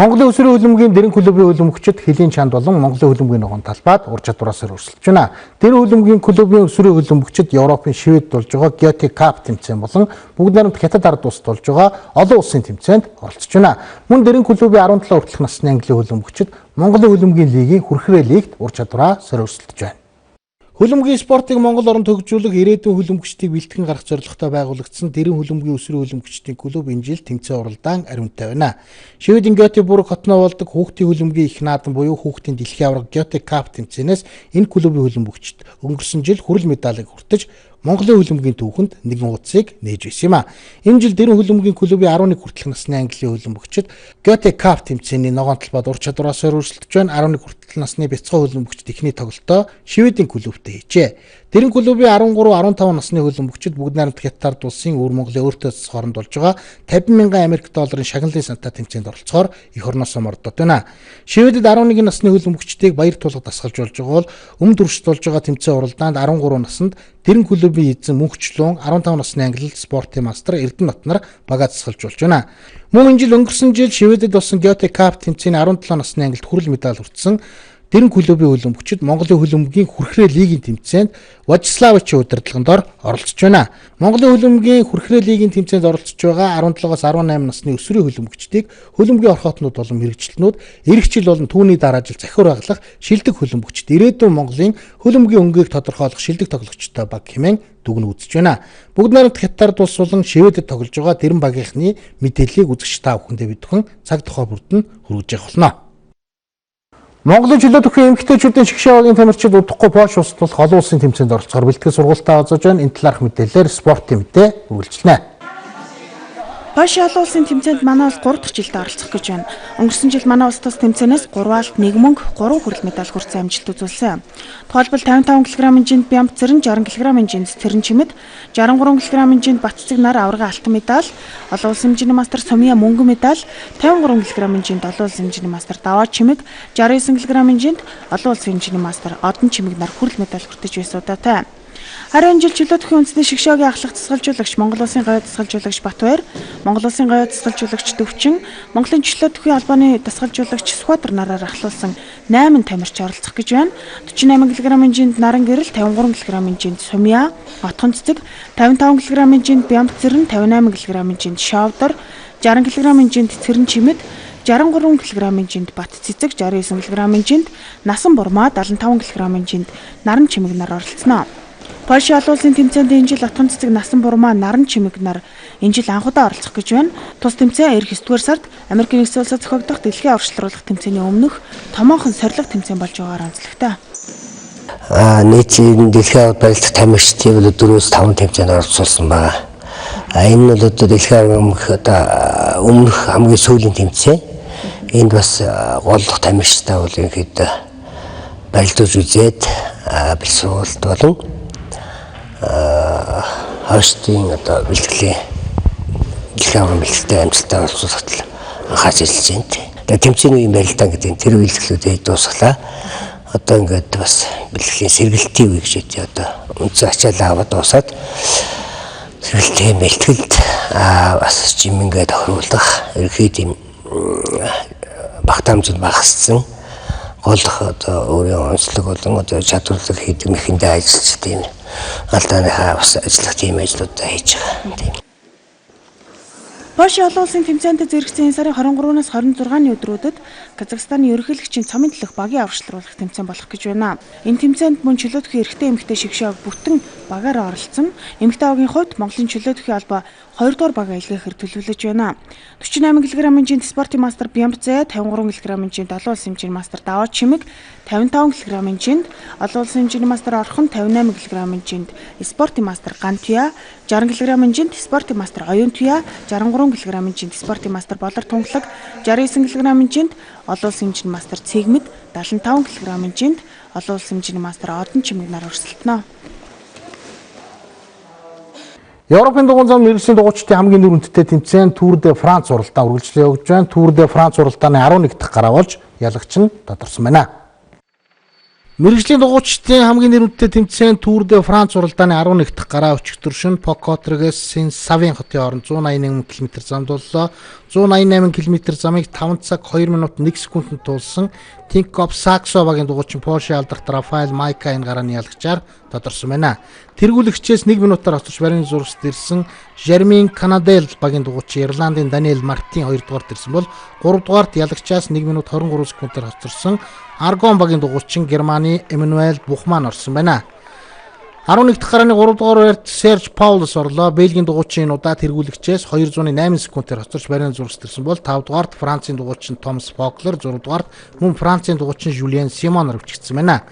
Монголын өсвөрийн хөлбөмбөгийн дэрэн клубын хөлбөмбөгчид Хэлийн чанд болон Монголын хөлбөмбөгийн ногоон талбайд ур чадвараасаар өрсөлдөж байна. Дэрэн хөлбөмбөгийн клубын өсвөрийн хөлбөмбөгчид Европын шивэд болж байгаа Göte Cup тэмцээн болон бүгд найрамд хятад ард улсад болж байгаа олон улсын тэмцээнд оролцож байна. Мөн дэрэн клубын 17 хүртэлх насны английн хөлбөмбөгчид Монголын хөлбөмбөгийн лигийн хүрхрээ лигт ур чадвараасаар өрсөлдөж байна. Хөлбөмбөгийн спортыг Монгол оронд хөгжүүлэх ирээдүйн хөлбөмбөгчдийг бэлтгэн гаргах зорилготой байгуулагдсан дэрэн хөлбөмбөгийн өсвөрийн хөлбөмбөгчдийн клуб энэ жил тэмцээн уралдаан ариунтай байна. Шведийн Göteborg хотноо болдог хүүхдийн хөлбөмбөгийн их наадам буюу хүүхдийн дэлхийн аварга Göte Cup тэмцээнээс энэ клубын хөлбөмбөгчд өнгөрсөн жил хүрэл медалийг хүртэж Монголын хөлбөмбөгийн түүхэнд нэгэн утсыг нээж байсан юм а. Энэ жил дэрэн хөлбөмбөгийн клубын 11 хүртэлх насны английн хөлбөмбөгчид Göte Cup тэмцээний ногоон талбайд ур чадвараасаар өрсөлдөж байна. 11 хүртэлх насны бяцхан хөлбөмбөгчд эхний тоглолтоо Шведийн клубтэй хийжээ. Дэрэн клубын 13-15 насны хөлбөмбөгчид бүгд найрамд хятад улсын өвөр Монголын өөртөө хооронд болж байгаа 50,000 Америк долларын шагналын сантай тэмцээнд оролцохоор эх орноосоо мордод байна. Шведэд 11 насны хөлбөмбөгчдийг баяр тулга дасгалж болж байгаа бол өмнө дөрвшд болж байгаа тэмцээн уралдаанд 13 наснд дэрэн клубын эзэн Мөнхчлөн 15 насны англи спортын мастер Эрдэнэбат нар багаа засгалж болж байна. Мөн энэ жил өнгөрсөн жил Шведэд болсон Göte Cup тэмцээний 17 насны ангилд хүрэл медаль хүртсэн дэрэн клубын хөлбөмбөгчид Монголын хөлбөмбөгийн хүрхрээ лигийн тэмцээнд Владиславичийн удирдлаганд оролцож байна. Монголын хөлбөмбөгийн хүрхрээ лигийн тэмцээнд оролцож байгаа 17-аас 18 насны өсвөрийн хөлбөмбөгчдийг хөлбөмбөгийн орхоотнууд болон мэрэгчлэнүүд эх жил болон түүний дараа жил захиур хаглах шилдэг хөлбөмбөгчд ирээдүйн Монголын хөлбөмбөгийн өнгөийг тодорхойлох шилдэг тоглогчтой баг хэмээн дүгнэн үзэж байна. Бүгд найрамд хятад улс болон Шведэд тоглож байгаа дэрэн багийнхны мэдээллийг үзэгч та бүхэндээ бидхэн цаг тухай бүрдэн хүргэж явах болно. Монголын чөлөө төхөн эмэгтэйчүүдийн шгшээгийн тамирчид удахгүй Польш улсад болох олон улсын тэмцээнд оролцохоор бэлтгэл сургалтаа олзож байна. Энэ талаарх мэдээлэлээр спортын мэдээ үргэлжлэнэ. Польш олон улсын тэмцээнд манай улс 3 дахь жилдээ оролцох гэж байна. Өнгөрсөн жил манай улс тус тэмцээнээс 3 алт, 1 мөнгө, 3 хүрэл медаль хүртсэн амжилт үзүүлсэн. Тухайлбал 55 кг хэмжээнд Бямб Цэрэн, 60 кг хэмжээнд Цэрэн Чимэд, 63 кг хэмжээнд Батцэг нар аварга алтан медаль, олон улсын хэмжээний мастер Сумья мөнгөн медаль, 53 кг хэмжээнд олон улсын хэмжээний мастер Даваа Чимэг, 69 кг хэмжээнд олон улсын хэмжээний мастер Одон Чимэг нар хүрэл медаль хүртэж байсан удаатай. Харин жил чөлөө төхөн үндэсний шгшөөгийн ахлах засгалжуулагч Монгол улсын говья засгалжуулагч Батбаяр, Монгол улсын говья засгалжуулагч Дөвчин, Монголын чөлөө төхөн албаны засгалжуулагч Сүхбаатар нараар ахлуулсан 8 тамирч оролцох гэж байна. 48 кг хэмжээнд Наран Гэрэл, 53 кг хэмжээнд Сумья, Отхон Цэцэг, 55 кг хэмжээнд Бямб Цэрэн, 58 кг хэмжээнд Шавдар, 60 кг хэмжээнд Цэрэн Чимэд, 63 кг хэмжээнд Бат Цэцэг, 69 кг хэмжээнд Насан Бурмаа, 75 кг хэмжээнд Наран Чимэг нар оролцсноо. Польш олон улсын тэмцээнд энэ жил Отхон Цэцэг, Насан Бурмаа, Наран Чимэг нар энэ жил анхудаа оролцох гэж байна. Тус тэмцээн эх 9-р сард Америкийн нэгдсэн улсад зохиогдох дэлхийн орчлуулах тэмцээний өмнөх томоохон сорилго тэмцээн болж байгаагаар онцлогтой. Нийтийн дэлхийн барилдах тамирчдын бол 4-5 тэмцээнд оролцуулсан байна. Энэ бол одоо дэлхийн өмнөх хамгийн сүүлийн тэмцээн. Энд бас голлох тамирчтай бол ихэд барилдуулж үзээд бэлсуулт болон хойштын одоо бэлтгэлийн дэлхийн аврагын бэлтгэлтэй амжилттай оролцуулахад анхаарч ажиллаж байна. Тэгээ тэмцээний үеийн барилдаан гэдэг тэр бэлтгэлүүдээ дуусглаа. Одоо ингээд бас бэлтгэлийн сэргэлтийн үе гэж одоо үнцэн ачаалал аваад дуусаад сэргэлтийн бэлтгэлд бас жимэнгээ тохируулах ерөнхийд юм багтаамжууд багассан голох одоо өөрийн онцлог болон одоо чадварлаг хийдэг мэхэндээ ажиллаж тийм галтааныхаа бас ажиллах тийм ажлуудаа хийж байгаа. Тийм. Польшийн олон улсын тэмцээнд зэрэгцэн энэ сарын 23-наас 26-ны өдрүүдэд Казахстаны ерөнхийлөгчийн цомын төлөх багийн аварчлуулах тэмцээн болох гэж байна. Энэ тэмцээнд мөн чөлөөтгөх эрэгтэй эмэгтэй шигшээг бүтэн багаараа оролцсон. Эмэгтэй багийн хувьд Монголын чөлөөтгөхийн албаа 2 дугаар баг аялгахаар төлөвлөж байна. 48 кг-ийн спортын мастер Бямбзэ, 53 кг-ийн олон улсын хэмжээний мастер Даваа Чимэг, 55 кг-ийн олон улсын хэмжээний мастер Орхон, 58 кг-ийн спортын мастер Гантуя, 60 кг-ийн спортын мастер Оюун Туя, 63 кг-ийн спортын мастер Болор Тунгалаг, 69 кг-ийн олон улсын хэмжээний мастер Цэгмэд, 75 кг-ийн олон улсын хэмжээний мастер Одон Чимэг нар өрсөлдөнө. Европын дугуйн зам мэргэжлийн дугуйчдын хамгийн нэрүндтэй тэмцээн Тур де Франц уралдаан үргэлжлэн явж байна. Тур де Франц уралдааны 11 дахь гараа болж ялагч нь тодорсон байна. Мэргэжлийн дугуйчдын хамгийн нэрүндтэй тэмцээн Тур де Франц уралдааны 11 дахь гараа өчигдөр шөнө Покотрегээс Сен-Савен хотын хооронд 181 км замд боллоо. 188 км замыг 5 цаг 2 минут 1 секундэд туулсан Tinkoff Saxo багийн дугуйчин Польшийн алдарт Рафаэль Майка энэ гарааны ялагчаар тодорсон байна. Тэргүүлэгчээс 1 минутаар хоцорч барины зурагт ирсэн Жермин Канадел багийн дугуйчин Ирландын Даниэл Мартин 2 дугаарт ирсэн бол 3 дугаарт ялагчаас 1 минут 23 секундээр хоцорсон Аргон багийн дугуйчин Германы Эммануэль Бухман орсон байна. 11 дахь гарааны 3 дугаар байрт Серж Паулус орлоо. Бельгийн дугуйчин удаа тэргүүлэгчээс 208 секундээр хоцорч барины зурагт ирсэн бол 5 дугаарт Францын дугуйчин Томас Фоклер, 6 дугаарт мөн Францын дугуйчин Жюлиен Симон өчигдсэн байна.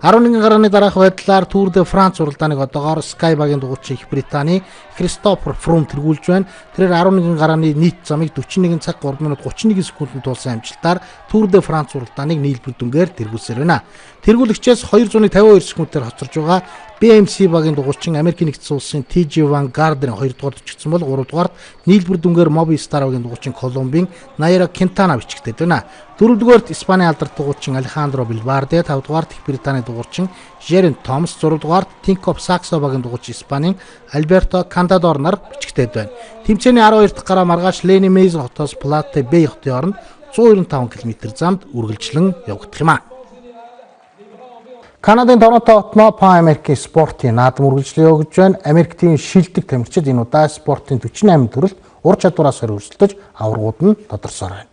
11 гарааны дараах байдлаар Тур де Франц уралдааныг одоогоор Sky багийн дугуйчин Их Британий Кристофер Фрум тэргүүлж байна. Тэрээр 11 гарааны нийт замыг 41 цаг 3 минут 31 секундэд туулсан амжилтаар Тур де Франц уралдааныг нийлбэр дүнгээр тэргүүлсээр байна. Тэргүүлэгчээс 252 секундээр хоцорж байгаа BMC багийн дугуйчин Америкийн нэгдсэн улсын TJ Van Gardner 2 дугаарт өчигдсэн бол 3 дугаарт нийлбэр дүнгээр Movistar багийн дугуйчин Колумбийн Nairo Quintana бичигдээд байна. 4 дугаарт Испаний алдарт дугуйчин Алехандро Билбарде, 5 дугаарт Их Британий дугуйчин Жерен Томс, 6 дугаарт Tinkoff Saxo багийн дугуйчин Испанийн Альберто Кантадор нар бичигдээд байна. Тэмцээний 12 дахь гараа маргааш Лени Мейз хотоос Плате Бэй хотын хооронд 195 км замд үргэлжлэн явагдах юм а. Канадын Торонто хотноо Pan American спортын наадам үргэлжлэн явагдаж байна. Америктийн шилдэг тамирчид энэ удаа спортын 48 төрөлд ур чадвараас өрсөлдөж аваргууд нь тодорсоор байна.